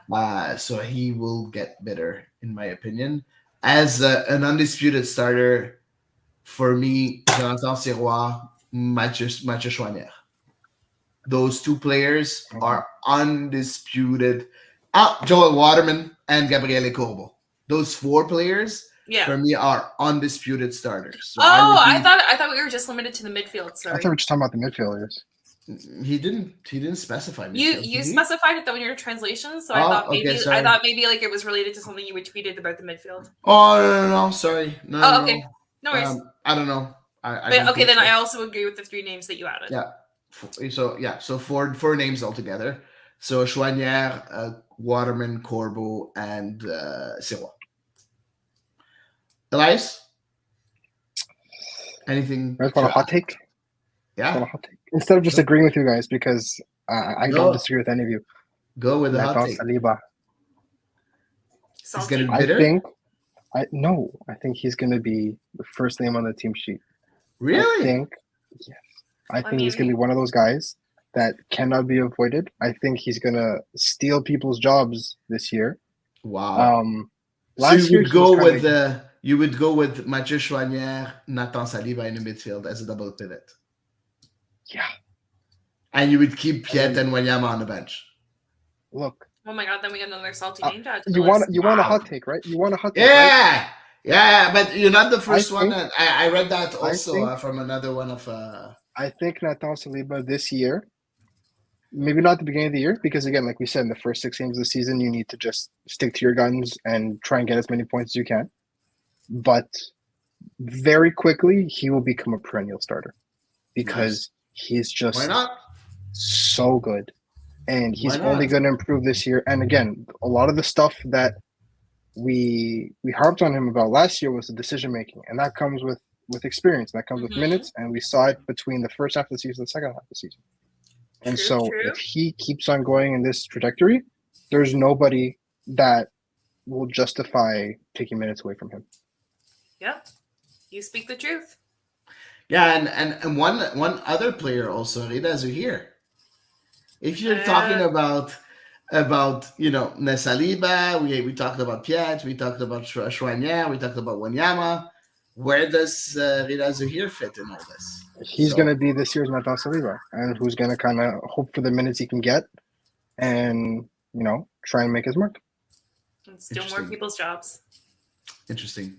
So he will get bitter, in my opinion. As an undisputed starter, for me, Jonathan Sirois, Mathieu Chouanière. Those two players are undisputed. Joel Waterman and Gabriele Corbo. Those four players, for me, are undisputed starters. So I thought we were just limited to the midfield. Sorry. I thought we were just talking about the midfielders. He didn't specify midfield. You specified it though in your translation, so I thought maybe like it was related to something you had tweeted about the midfield. Oh no, sorry. No, okay. No worries. I don't know. Okay, then I also agree with the three names that you added. Yeah. So four names altogether. So Chouanière, Waterman, Corbo, and Sirois. Elias? Anything? That's a hot take. Yeah. Instead of just agreeing with you guys, because I don't disagree with any of you. Go with the hot take. Saliba. He's going to be bitter? I think he's going to be the first name on the team sheet. Really? I think he's going to be one of those guys that cannot be avoided. I think he's going to steal people's jobs this year. Wow. So you would go with Mathieu Chouanière, Nathan Saliba in the midfield as a double pivot. Yeah. And you would keep Piet and Wanyama on the bench. Look. Oh my God! Then we get another salty name to add to you want a hot take, right? You want a hot take, right? Right? Yeah, but you're not the first one. I read that also from another one of. I think Nathan Saliba this year, maybe not at the beginning of the year, because again, like we said, in the first 6 games of the season, you need to just stick to your guns and try and get as many points as you can. But very quickly, he will become a perennial starter because he's just so good. And he's only going to improve this year. And again, a lot of the stuff that we harped on him about last year was the decision making, and that comes with experience. That comes with minutes, and we saw it between the first half of the season and the second half of the season. And if he keeps on going in this trajectory, there's nobody that will justify taking minutes away from him. Yep, you speak the truth. Yeah, and one other player also, Hady Zouhir. If you're talking about Saliba, we talked about Piet, we talked about Chouanière, we talked about Wanyama. Where does Hady Zouhir fit in all this? He's going to be this year's Nathan Saliba, and who's going to kind of hope for the minutes he can get, and try and make his mark. And steal more people's jobs. Interesting.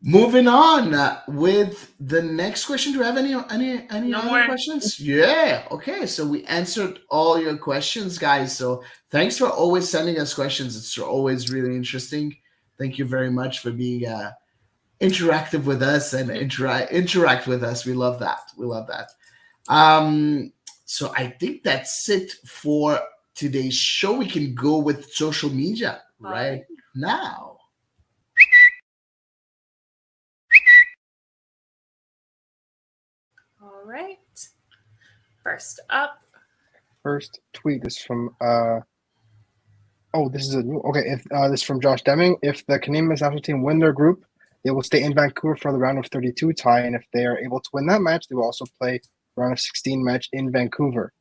Moving on with the next question. Do we have any other questions? Yeah. Okay. So we answered all your questions, guys. So thanks for always sending us questions. It's always really interesting. Thank you very much for being interactive with us and interact with us. We love that. So I think that's it for today's show. We can go with social media right now. All right. First up. First tweet is from this is a new If this is from Josh Deming. If the Canadian men's national team win their group, they will stay in Vancouver for the round of 32 tie, and if they are able to win that match, they will also play round of 16 match in Vancouver.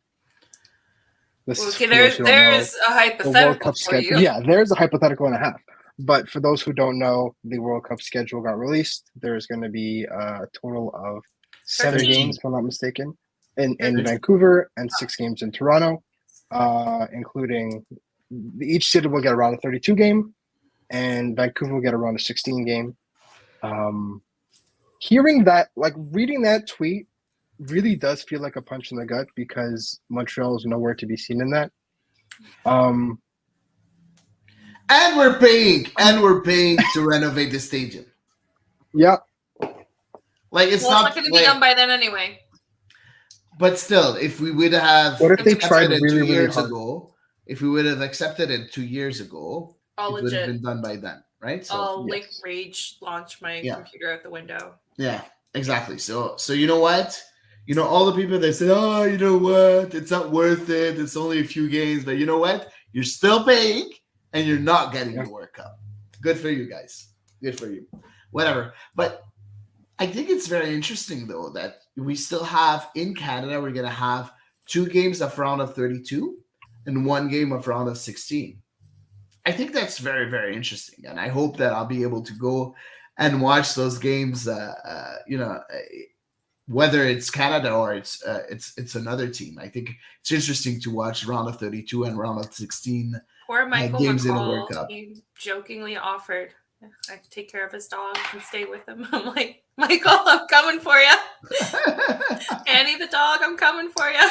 This is Okay, for those who don't know, there's a the World hypothetical Cup for schedule. you. Yeah, there's a hypothetical and a half. But for those who don't know, the World Cup schedule got released. There's going to be a total of 7 13. games, if I'm not mistaken, in 13. Vancouver, and 6 games in Toronto, including each city will get around a 32 game, and Vancouver will get around a 16 game. Hearing that, like reading that tweet, really does feel like a punch in the gut because Montreal is nowhere to be seen in that. And we're paying to renovate the stadium. Yeah. Like it's Well, not going to be done by then anyway. But still, if we would have What if they tried accepted it really, 2 really years hard? ago, if we would have accepted it 2 years ago, All it would have legit. been done by then, right? So I'll yes. like rage launch my Yeah. computer out the window. yeah, exactly. So you know what? You know, all the people that say, "Oh, you know what? It's not worth it. It's only a few games." But you know what? You're still paying, and you're not getting Yeah. the World Cup. Good for you guys. Good for you. Whatever. But I think it's very interesting, though, that we still have in Canada, we're going to have 2 games of round of 32 and 1 game of round of 16. I think that's very, very interesting. And I hope that I'll be able to go and watch those games, whether it's Canada or it's another team. I think it's interesting to watch round of 32 and round of 16 Poor Michael games in the McCall, World Cup. he jokingly offered I could take care of his dog and stay with him. I'm like, Michael, I'm coming for you. Annie the dog, I'm coming for you.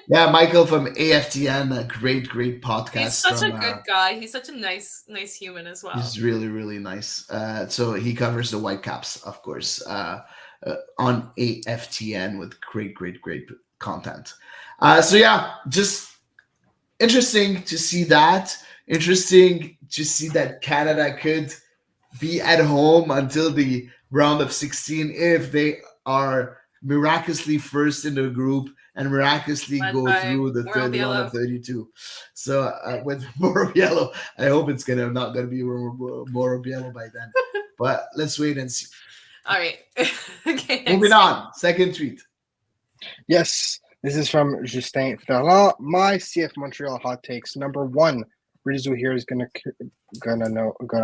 Yeah, Michael from AFTN, a great podcast. He's such a good guy. He's such a nice human as well. He's really, really nice. So he covers the Whitecaps, of course, on AFTN with great content. So yeah, just interesting to see that. Interesting to see that Canada could be at home until the round of 16 if they are miraculously first in the group and miraculously go through the third round of 32. So with Morobiello, I hope it's not gonna be Morobiello by then. But let's wait and see. All right. Okay. Moving on. Second tweet. Yes, this is from Justin Ferland. My CF Montreal hot takes. Number 1, Rizzo here is gonna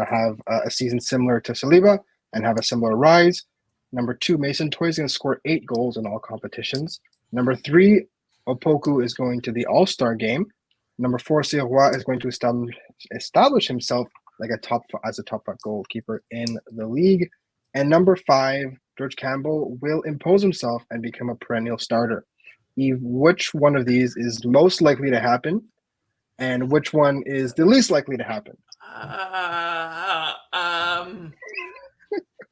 have a season similar to Saliba and have a similar rise. Number 2, Mason Toy is going to score 8 goals in all competitions. Number 3, Opoku is going to the All-Star game. Number 4, Sirois is going to establish himself as a top 5 goalkeeper in the league. And number 5, George Campbell will impose himself and become a perennial starter. Which one of these is most likely to happen, and which one is the least likely to happen?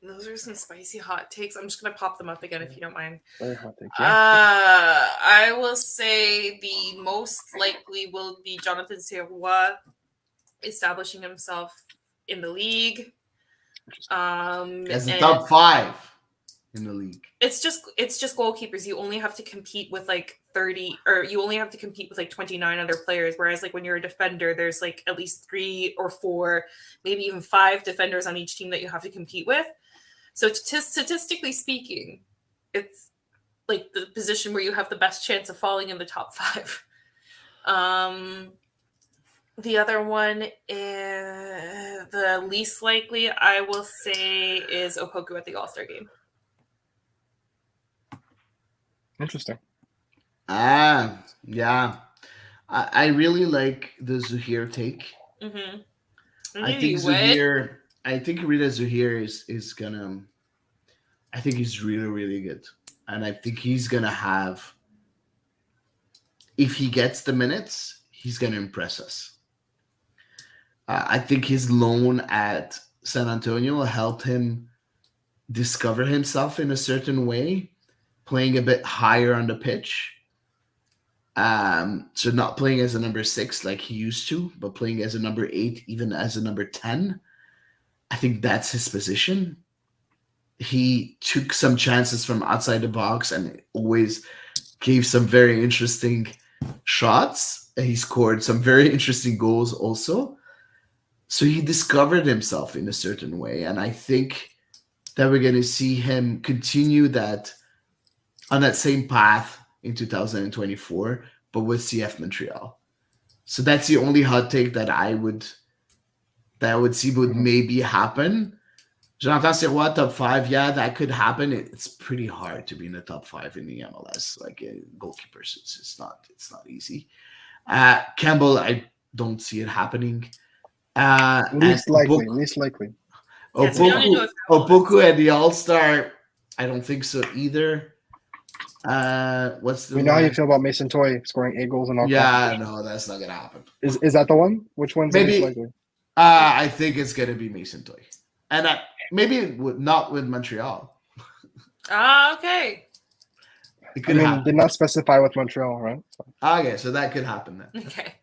Those are some spicy hot takes. I'm just gonna pop them up again if you don't mind. Very hot take. I will say the most likely will be Jonathan Sirois establishing himself in the league. As a top 5 in the league. It's just goalkeepers. You only have to compete with like 30, or you only have to compete with like 29 other players. Whereas like when you're a defender, there's like at least 3 or 4, maybe even 5 defenders on each team that you have to compete with. So statistically speaking, it's like the position where you have the best chance of falling in the top 5. The other one is the least likely, I will say, is Opoku at the All-Star game. Interesting. Yeah. I really like the Zuhair take. Mm-hmm. I think Rida Zuhair is gonna. I think he's really, really good, and I think he's gonna have. If he gets the minutes, he's gonna impress us. I think his loan at San Antonio helped him discover himself in a certain way, playing a bit higher on the pitch. So not playing as a number 6 like he used to, but playing as a number 8, even as a number 10. I think that's his position. He took some chances from outside the box and always gave some very interesting shots. And he scored some very interesting goals also. So he discovered himself in a certain way. And I think that we're going to see him continue that on that same path in 2024, but with CF Montreal. So that's the only hot take that I would see would maybe happen. Jonathan Sirois, top 5, yeah, that could happen. It's pretty hard to be in the top 5 in the MLS. Like goalkeepers, it's not easy. Campbell, I don't see it happening. And Least likely. Yes, we don't know if Opoku at the All-Star, I don't think so either. What's the We know how you feel about Mason Toy scoring 8 goals in all Yeah, no, that's not gonna happen. Is that the one? Which one's Maybe, the least likely? I think it's gonna be Mason Toy. And maybe not with Montreal. Okay. It could happen. Did not specify with Montreal, right? Okay, so that could happen then. Okay.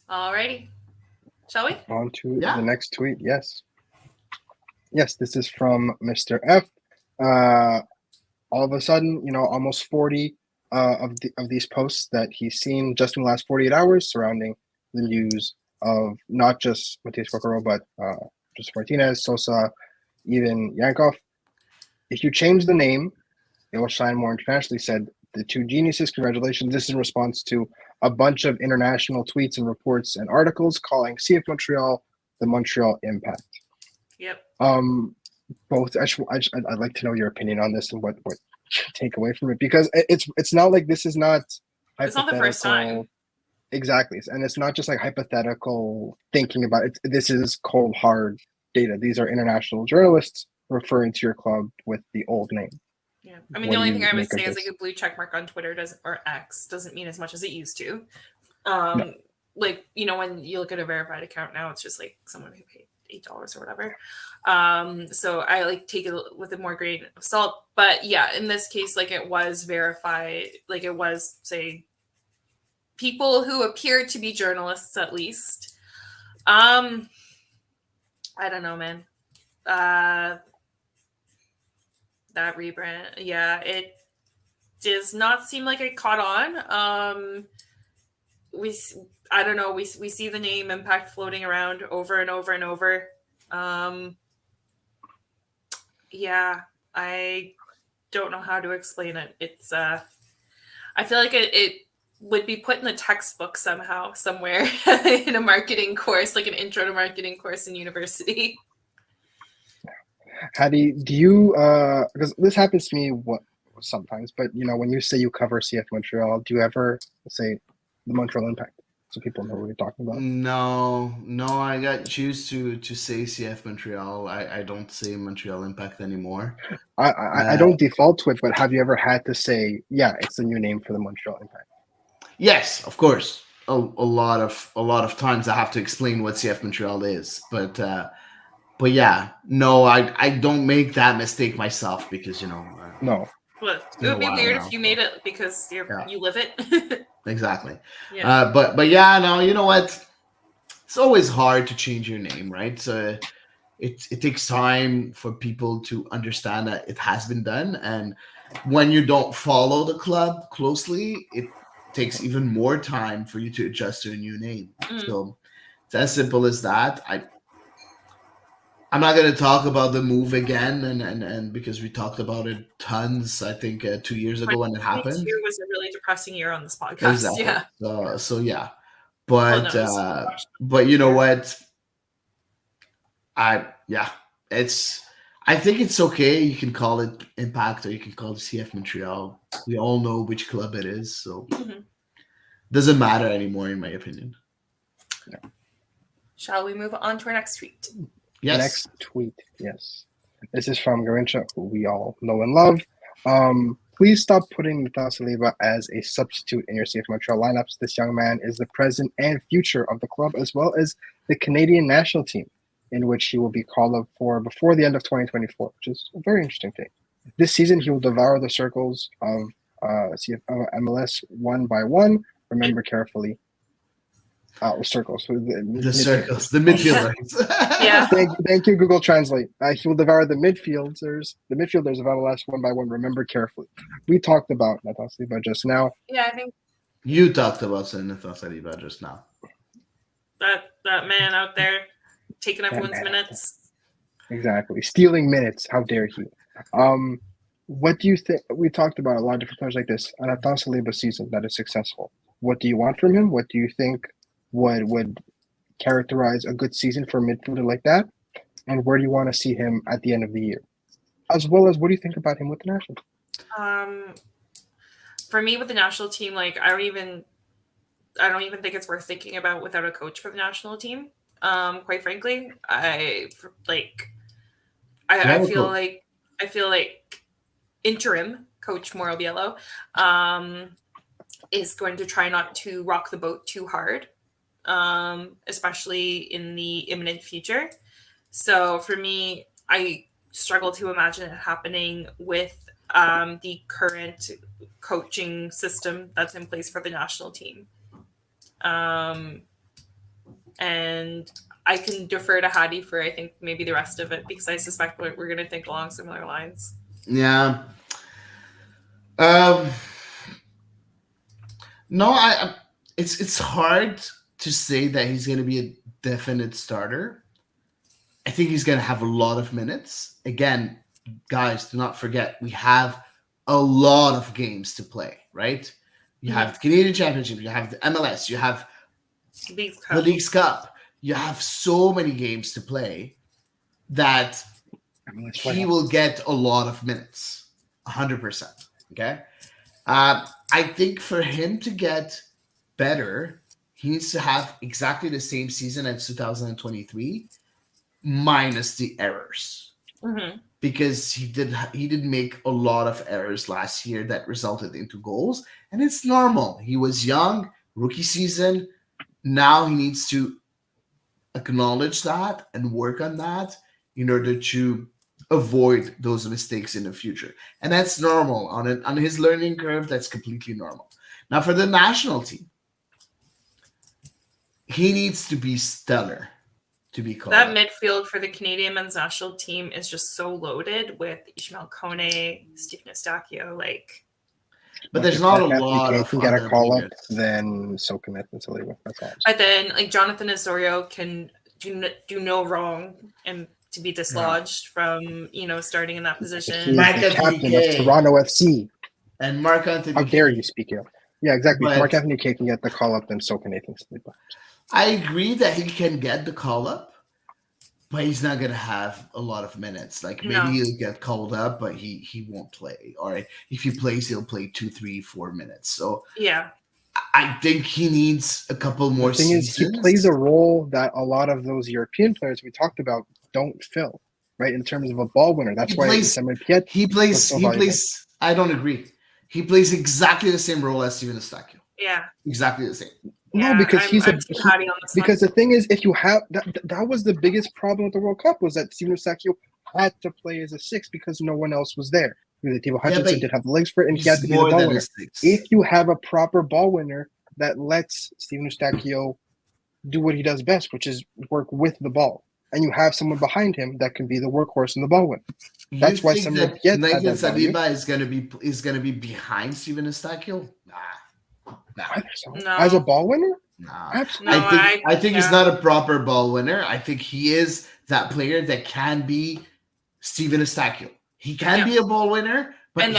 Alrighty. Shall we? On to the next tweet. Yes, this is from Mr. F. All of a sudden, almost 40 of these posts that he's seen just in the last 48 hours surrounding the news of not just Matias Kokoro, but just Martinez, Sosa, even Yankov. If you change the name, it will shine more internationally, said the two geniuses. Congratulations. This is in response to a bunch of international tweets and reports and articles calling CF Montreal the Montreal Impact. Yep. Both. I'd like to know your opinion on this and what you take away from it, because it's not like this is not hypothetical. It's not the first time. Exactly, and it's not just like hypothetical thinking about it. This is cold hard data. These are international journalists referring to your club with the old name. Yeah, I mean, the only thing I would say is like a blue check mark on Twitter or X doesn't mean as much as it used to. No. Like, when you look at a verified account now, it's just like someone who paid $8 or whatever. So I like take it with a more grain of salt. But yeah, in this case, like it was verified, like it was, say, people who appeared to be journalists at least. I don't know, man. That rebrand, yeah, it does not seem like it caught on. I don't know. We see the name Impact floating around over and over and over. Yeah, I don't know how to explain it. It's I feel like it would be put in the textbook somehow, somewhere in a marketing course, like an intro to marketing course in university. Hady, do you because this happens to me sometimes, but when you say you cover CF Montreal, do you ever say the Montreal Impact so people know what you're talking about? No, I choose to say CF Montreal. I don't say Montreal Impact anymore. I don't default to it, but have you ever had to say, yeah, it's the new name for the Montreal Impact? Yes, of course. A lot of times I have to explain what CF Montreal is, but yeah, no, I don't make that mistake myself because no. Well, it would be weird if you made it because you live it. Exactly. Yeah. But yeah, no, you know what? It's always hard to change your name, right? So it takes time for people to understand that it has been done, and when you don't follow the club closely, it takes even more time for you to adjust to a new name. So it's as simple as that. I'm not going to talk about the move again, and because we talked about it tons, I think 2 years ago when it happened. 2022 was a really depressing year on this podcast. Exactly. Yeah. So yeah, but you know what? I think it's okay. You can call it Impact or you can call it CF Montreal. We all know which club it is, so doesn't matter anymore, in my opinion. Yeah. Shall we move on to our next tweet? Yes. Next tweet. Yes. This is from Garincha, who we all know and love. Please stop putting Nathan Saliba as a substitute in your CF Montreal lineups. This young man is the present and future of the club, as well as the Canadian national team, in which he will be called up for before the end of 2024, which is a very interesting thing. This season, he will devour the circles of MLS one by one. Remember carefully. Circles. So The circles, the midfielders. Yeah. Thank you, Google Translate. He will devour the midfielders. The midfielders of MLS one by one. Remember carefully. We talked about Nathan Saliba just now. Yeah, I think You talked about Nathan Saliba just now. that man out there taking everyone's man. minutes. Exactly. Stealing minutes. How dare he? What do you think? We talked about a lot of different players like this. An Nathan Saliba season that is successful. What do you want from him? What do you think would characterize a good season for a midfielder like that? And where do you want to see him at the end of the year? As well as what do you think about him with the national team? For me with the national team, like I don't even think it's worth thinking about without a coach for the national team. Quite frankly, I feel like interim coach Mauro Biello is going to try not to rock the boat too hard, especially in the imminent future. So for me, I struggle to imagine it happening with the current coaching system that's in place for the national team. And I can defer to Hady for, I think, maybe the rest of it, because I suspect we're going to think along similar lines. Yeah. No, it's hard to say that he's going to be a definite starter. I think he's going to have a lot of minutes. Again, guys, do not forget, we have a lot of games to play, right? You have the Canadian Championship, you have the MLS, you have the League's Cup. You have so many games to play that he will get a lot of minutes, 100%. Okay? I think for him to get better, he needs to have exactly the same season as 2023, minus the errors. Mm-hmm. Because he did make a lot of errors last year that resulted into goals, and it's normal. He was young, rookie season. Now he needs to acknowledge that and work on that in order to avoid those mistakes in the future. And that's normal. On his learning curve, that's completely normal. Now, for the national team, he needs to be stellar to be called. That midfield for the Canadian men's national team is just so loaded with Ishmael Kone, Stephen Eustachio, But there's not a lot of can get a call up, then so commit and Saliba. That's all. But then, Jonathan Osorio can do no wrong and to be dislodged from starting in that position. He's the captain of Toronto FC. And Mark Anthony. How dare you speak ill? Yeah, exactly. But Mark Anthony K can get the call up, then so can Nathan Saliba. I agree that he can get the call up, but he's not going to have a lot of minutes. Maybe he'll get called up, but he won't play. Or if he plays, he'll play 2, 3, 4 minutes. So yeah, I think he needs a couple more seasons. The thing is, he plays a role that a lot of those European players we talked about don't fill, right? In terms of a ball winner. That's why he plays. I don't agree. He plays exactly the same role as Stephen Eustachio. Yeah, exactly the same. No, because because the thing is, if you have that was the biggest problem with the World Cup, was that Stephen Eustachio had to play as a 6 because no one else was there. Thibaut Hutchinson did have the legs for it, and he had to be the ball winner. If you have a proper ball winner that lets Stephen Eustachio do what he does best, which is work with the ball, and you have someone behind him that can be the workhorse and the ball winner. That's why Samuel Piet Nathan Saliba is gonna be behind Stephen Eustachio. No. As a ball winner? Nah. Absolutely. I think he's not a proper ball winner. I think he is that player that can be Stephen Eustachio. He can be a ball winner, but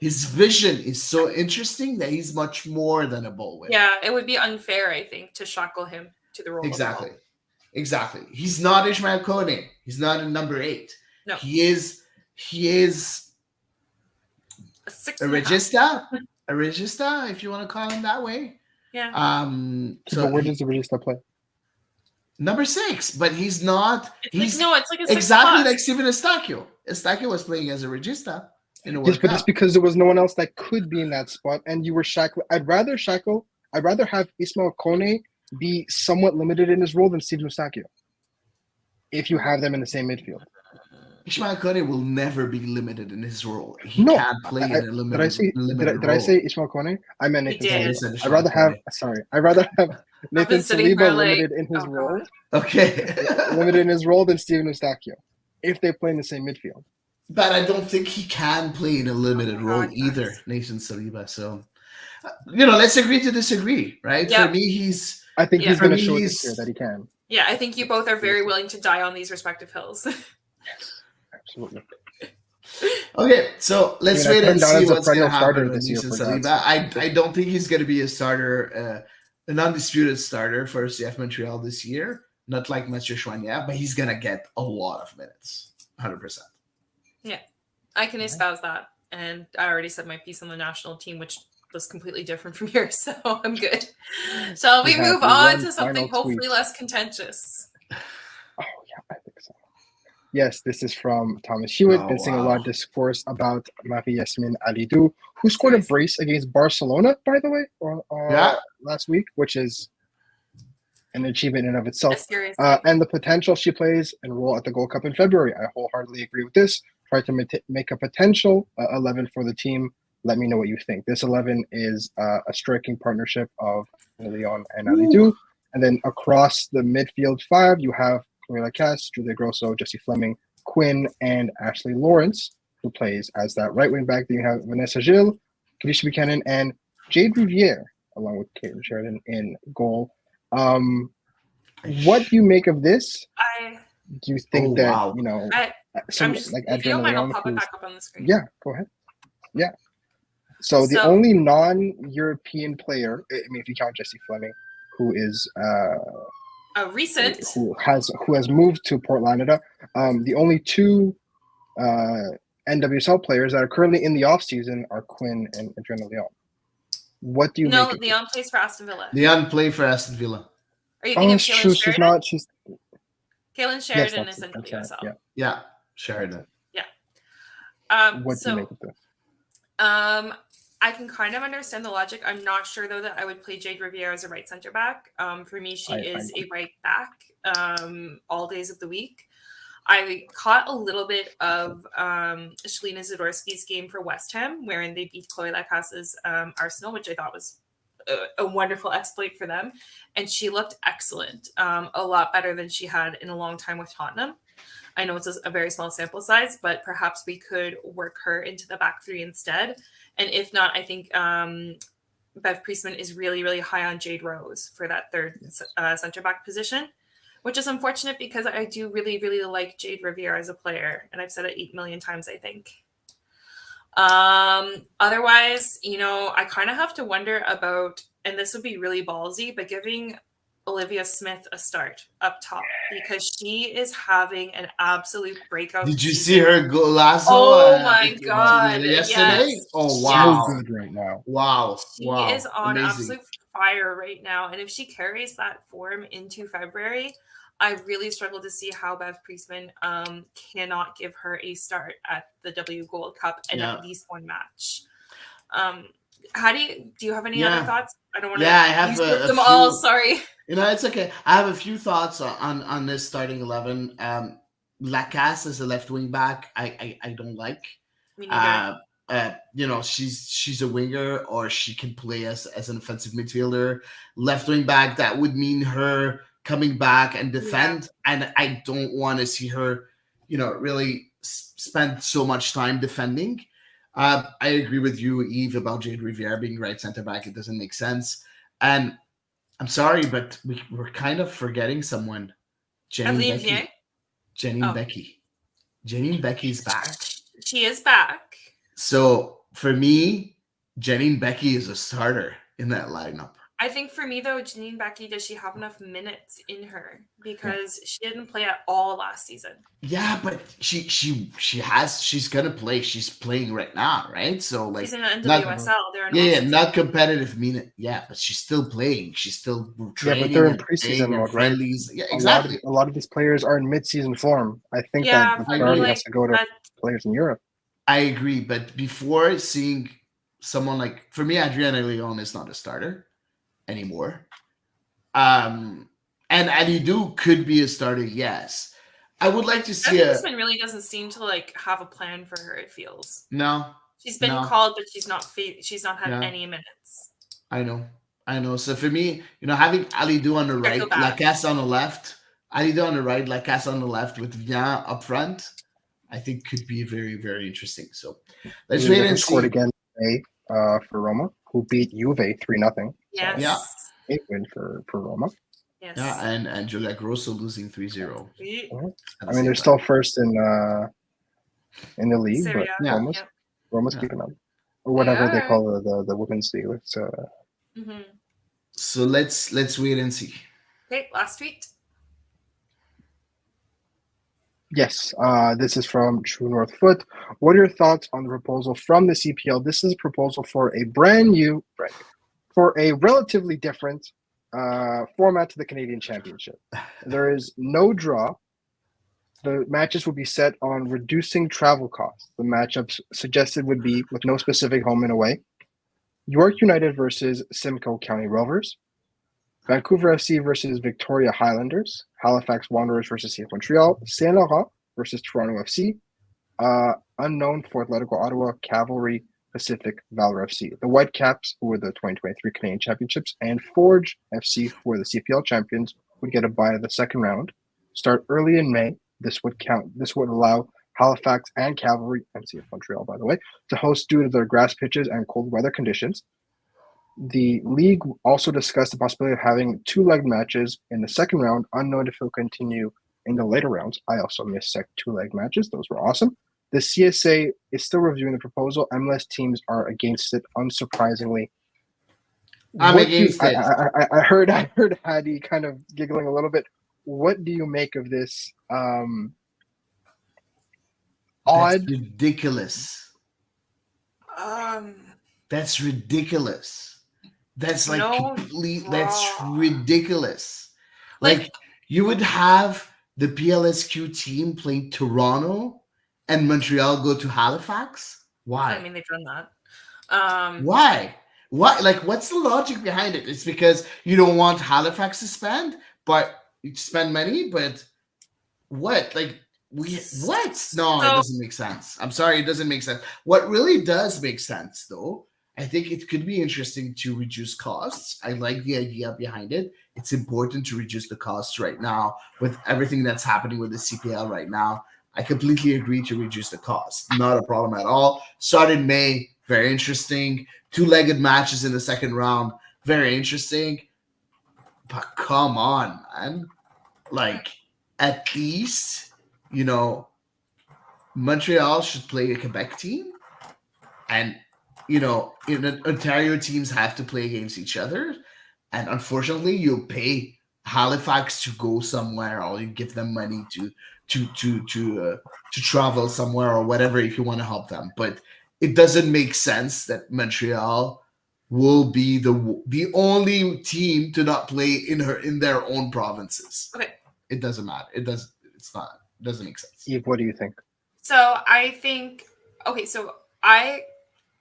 his vision is so interesting that he's much more than a ball winner. Yeah, it would be unfair, I think, to shackle him to the role. Exactly. He's not Ishmael Kone. He's not a number 8. No. He is a regista. A regista, if you want to call him that way. Yeah. So where does the regista play? Number 6, but he's not. It's like a 6 exactly like Stephen Eustachio. Eustachio was playing as a regista in a World Cup. But it's because there was no one else that could be in that spot, and you were shackled. I'd rather have Ismail Kone be somewhat limited in his role than Stephen Eustachio. If you have them in the same midfield. Ishmael Kone will never be limited in his role. He No, can't play in a did I say limited did I role. say Ishmael Kone? I meant You Nathan did. Okay, Saliba. he said I'd Ishmael rather have Kone. I'd rather have I've Nathan been sitting Saliba here like, limited in his oh role, god. Okay. limited in his role than Steven Eustáquio, if they play in the same midfield. But I don't think he can play in a limited Oh my role God, either, guys. Nathan Saliba. So, let's agree to disagree, right? Yep. For me, he's I think Yeah. he's for going to me, show this year that he can. Yeah, I think you both are very willing to die on these respective hills. Yes, absolutely. okay. So let's I wait put him and down see as a what's going to perennial starter happen with this year, Nathan for God's Saliba. sake. I don't think he's going to be a starter, an undisputed starter for CF Montreal this year. Not like Mathieu Choignard, but he's going to get a lot of minutes, 100%. Yeah, I can espouse that. And I already said my piece on the national team, which was completely different from yours, so I'm good. Shall we We have move on one to something final hopefully tweet. less contentious? Oh, yeah, I think so. Yes, this is from Thomas Hewitt. Oh, Been seeing a wow. lot of discourse about Marie-Yasmine Alidou, who scored a Seriously. brace against Barcelona, by the way, Yeah. last week, which is an achievement in and of itself. Seriously. And the potential she plays and role at the Gold Cup in February. I wholeheartedly agree with this. Try to make a potential 11 for the team. Let me know what you think. This 11 is a striking partnership of Leon and Alidou. And then across the midfield five, you have Chloe Lacasse, Julia Grosso, Jessie Fleming, Quinn, and Ashley Lawrence, who plays as that right wing back. Then you have Vanessa Gilles, Kadisha Buchanan, and Jade Riviere, along with Caitlin Sheridan in goal. What do you make of this? Do you think that, wow. some just, like if you don't Adriana mind, I'll Leon, pop it who's back up on the screen. yeah, go ahead. Yeah. So the only non-European player, I mean, if you count Jessie Fleming, who is recent, who has moved to Port Lanida, the only two NWSL players that are currently in the off season are Quinn and Adriana Leon. What do you make of Leon plays for Aston Villa. Leon played for Aston Villa. Are you thinking of Caitlin Sheridan? She's not. She's Caitlin Sheridan is in WSL. Right, yeah, Sheridan. Yeah. What do you make of this? I can kind of understand the logic. I'm not sure though that I would play Jade Riviere as a right center back. For me, she is a right back all days of the week. I caught a little bit of Shalina Zadorsky's game for West Ham, wherein they beat Chloe Lacasse's Arsenal, which I thought was a wonderful exploit for them. And she looked excellent, a lot better than she had in a long time with Tottenham. I know it's a very small sample size, but perhaps we could work her into the back three instead. And if not, I think Bev Priestman is really, really high on Jade Rose for that third center back position, which is unfortunate because I do really, really like Jade Riviere as a player. And I've said it 8 million times, I think. Otherwise, I kind of have to wonder about, and this would be really ballsy, but giving Olivia Smith a start up top because she is having an absolute breakout. Did you season. see her golazo? Oh my god! Yesterday? Yes. Oh wow! So good right now. Wow! She wow! is on Amazing. absolute fire right now, and if she carries that form into February, I really struggle to see how Bev Priestman cannot give her a start at the W Gold Cup and at least one match. How do you have any other thoughts? I don't want to. I have them all. Sorry. It's okay. I have a few thoughts on this starting 11. Lacasse as a left wing back, I don't like. Me neither. She's a winger, or she can play as an offensive midfielder. Left wing back, that would mean her coming back and defend, and I don't want to see her, really spend so much time defending. I agree with you, Yves, about Jade Riviere being right center back. It doesn't make sense, and I'm sorry, but we're kind of forgetting someone. Janine Becky. Janine Becky's back. She is back. So for me, Janine Becky is a starter in that lineup. I think for me though, Janine Becky, does she have enough minutes in her? Because she didn't play at all last season. Yeah, but she's gonna play. She's playing right now, right? So like she's in the NWSL. Not competitive minute. Yeah, but she's still playing. She's still training. Yeah, but they're in preseason mode, right? Yeah, exactly. A lot of these players are in mid-season form. I think that the priority has to go to players in Europe. I agree, but before seeing someone like, for me, Adriana Leon is not a starter anymore. And Alidou could be a starter, yes. I would like to see Stephanie a Eastman really doesn't seem to like have a plan for her. It feels no, she's been no, called, but she's not had yeah. any minutes. I know. I know. So for me, having Ali Do on the I feel right, bad. Lacasse on the left, Ali Do on the right, Lacasse on the left with Vian up front, I think could be very, very interesting. So let's wait Who and scored see. again today for Roma, who beat Juve 3-0. So Yeah. Yes. a win for Roma. Yes. Yeah, and Julia Grosso losing 3-0. I mean, they're still first in the league, Serie but A. Yeah. Roma's Yeah. keeping up, or whatever they are. call the women's league. It's Mhm. So let's wait and see. Okay, last tweet. yes. This is from True North Foot. What are your thoughts on the proposal from the CPL? This is a proposal for a for a relatively different format to the Canadian Championship. There is no draw. The matches will be set on reducing travel costs. The matchups suggested would be with no specific home and away. York United versus Simcoe County Rovers. Vancouver FC versus Victoria Highlanders. Halifax Wanderers versus CF Montreal. Saint Laurent versus Toronto FC. Unknown for Atletico Ottawa, Cavalry Pacific Valor FC. The Whitecaps, who were the 2023 Canadian Championships, and Forge FC, who were the CPL champions, would get a bye of the second round. Start early in May. This would allow Halifax and Cavalry, and CF Montreal, by the way, to host due to their grass pitches and cold weather conditions. The league also discussed the possibility of having two-leg matches in the second round, unknown if it will continue in the later rounds. I also missed two-leg matches. Those were awesome. The CSA is still reviewing the proposal. MLS teams are against it, unsurprisingly. I'm against it. I heard Hady kind of giggling a little bit. What do you make of this That's odd? ridiculous. That's ridiculous. That's like No complete. draw. That's ridiculous. Like- Like you would have the PLSQ team play Toronto and Montreal go to Halifax. Why? I mean, they've done that. Why? Why? Like, what's the logic behind it? It's because you don't want Halifax to spend, but you spend money. But what? Like, what? No, it doesn't make sense. I'm sorry, it doesn't make sense. What really does make sense, though, I think it could be interesting to reduce costs. I like the idea behind it. It's important to reduce the costs right now with everything that's happening with the CPL right now. I completely agree to reduce the cost. Not a problem at all. Start in May. Very interesting. Two-legged matches in the second round. Very interesting. But come on, man. Like, at least, Montreal should play a Quebec team. And, Ontario teams have to play against each other. And unfortunately, you'll pay Halifax to go somewhere, or you give them money to travel somewhere or whatever if you want to help them. But it doesn't make sense that Montreal will be the only team to not play in their own provinces. Okay. It doesn't matter. It doesn't make sense. Eve, what do you think? So I think so I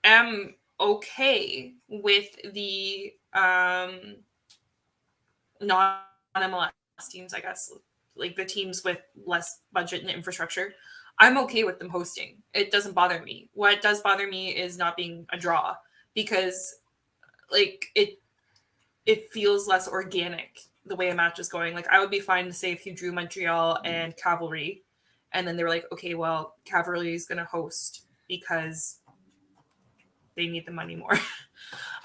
am okay with the non-MLS teams, I guess, like the teams with less budget and infrastructure. I'm okay with them hosting. It doesn't bother me. What does bother me is not being a draw, because like it feels less organic the way a match is going. Like, I would be fine to say if you drew Montreal and Cavalry, and then they were like, okay, well, Cavalry is going to host because they need the money more.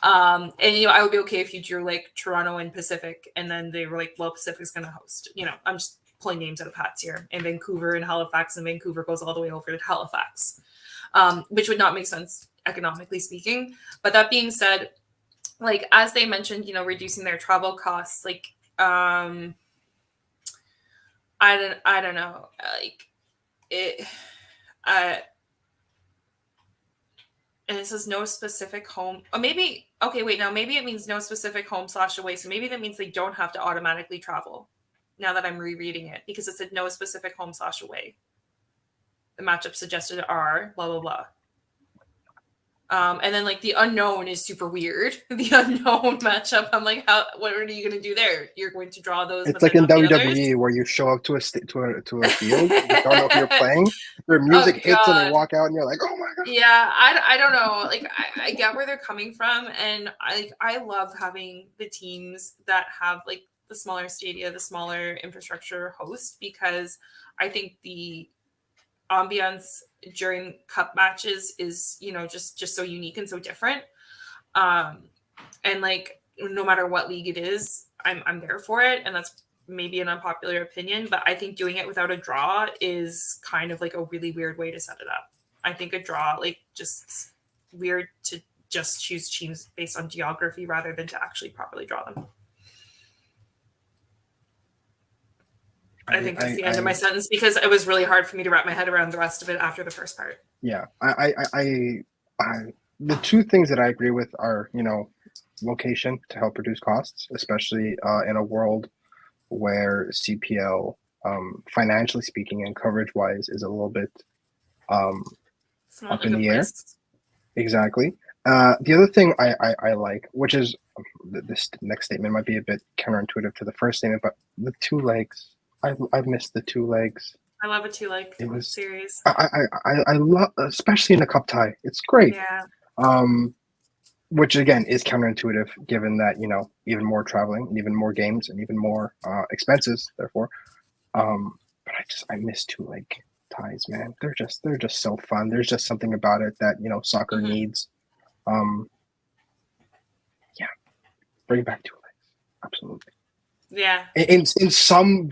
And I would be okay if you drew like Toronto and Pacific, and then they were like, well, Pacific's going to host. I'm just pulling names out of hats here. And Vancouver and Halifax, and Vancouver goes all the way over to Halifax, which would not make sense economically speaking. But that being said, like, as they mentioned, reducing their travel costs, like, I don't know, like it, and it says no specific home. Oh, maybe, okay, wait, now maybe it means no specific home / away. So maybe that means they don't have to automatically travel, now that I'm rereading it, because it said no specific home / away. The matchup suggested are blah, blah, blah. And then like the unknown is super weird. The unknown matchup. I'm like, what are you going to do there? You're going to draw those, It's but like then in not the others. WWE where you show up to a field, you don't know if you're playing. Their Oh music hits and they God. walk out, and you're like, "Oh my god!" Yeah, I don't know. Like I get where they're coming from, and I love having the teams that have like the smaller stadia, the smaller infrastructure host, because I think the ambiance during cup matches is, you know, just so unique and so different. And like no matter what league it is, I'm there for it, and that's maybe an unpopular opinion, but I think doing it without a draw is kind of like a really weird way to set it up. I think a draw, like, just weird to just choose teams based on geography rather than to actually properly draw them. I think that's the end of my sentence, because it was really hard for me to wrap my head around the rest of it after the first part. Yeah, the two things that I agree with are, you know, location to help reduce costs, especially in a world where CPL, financially speaking and coverage wise, is a little bit It's not up a in good the air. place. Exactly. The other thing I like, which is this next statement might be a bit counterintuitive to the first statement, but the two legs. I've missed the two legs. I love a two-leg It was series. I love, especially in a cup tie. It's great. Yeah. Which again is counterintuitive, given that, you know, even more traveling and even more games and even more expenses. Therefore, but I miss two-leg ties, man. They're just so fun. There's just something about it that, you know, soccer needs. Yeah, bring back two legs. Absolutely. Yeah. In some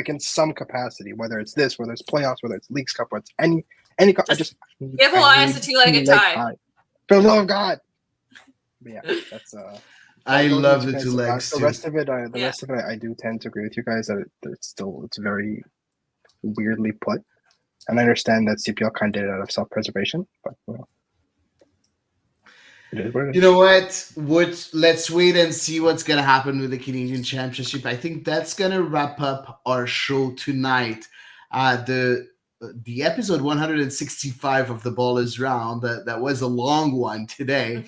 in some capacity, whether it's this, whether it's playoffs, whether it's Leagues Cup, whether it's any cup, Give Elias a two-legged tie. For the love of God. But yeah, that's I those love two the guys. two legs The too. rest of it, I do tend to agree with you guys that it's very weirdly put, and I understand that CPL kind of did it out of self-preservation, but you know, it is what it is. You know what? Let's wait and see what's gonna happen with the Canadian Championship. I think that's gonna wrap up our show tonight. The episode 165 of The Ball is Round. That was a long one today.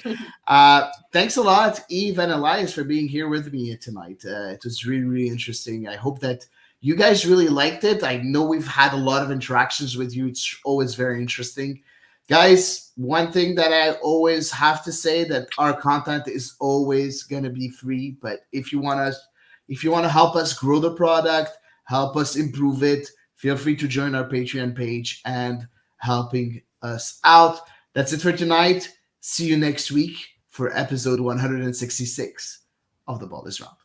Thanks a lot, Eve and Elias, for being here with me tonight. It was really, really interesting. I hope that you guys really liked it. I know we've had a lot of interactions with you. It's always very interesting. Guys, one thing that I always have to say, that our content is always going to be free, but if you want to help us grow the product, help us improve it, feel free to join our Patreon page and helping us out. That's it for tonight. See you next week for episode 166 of The Ball is Round.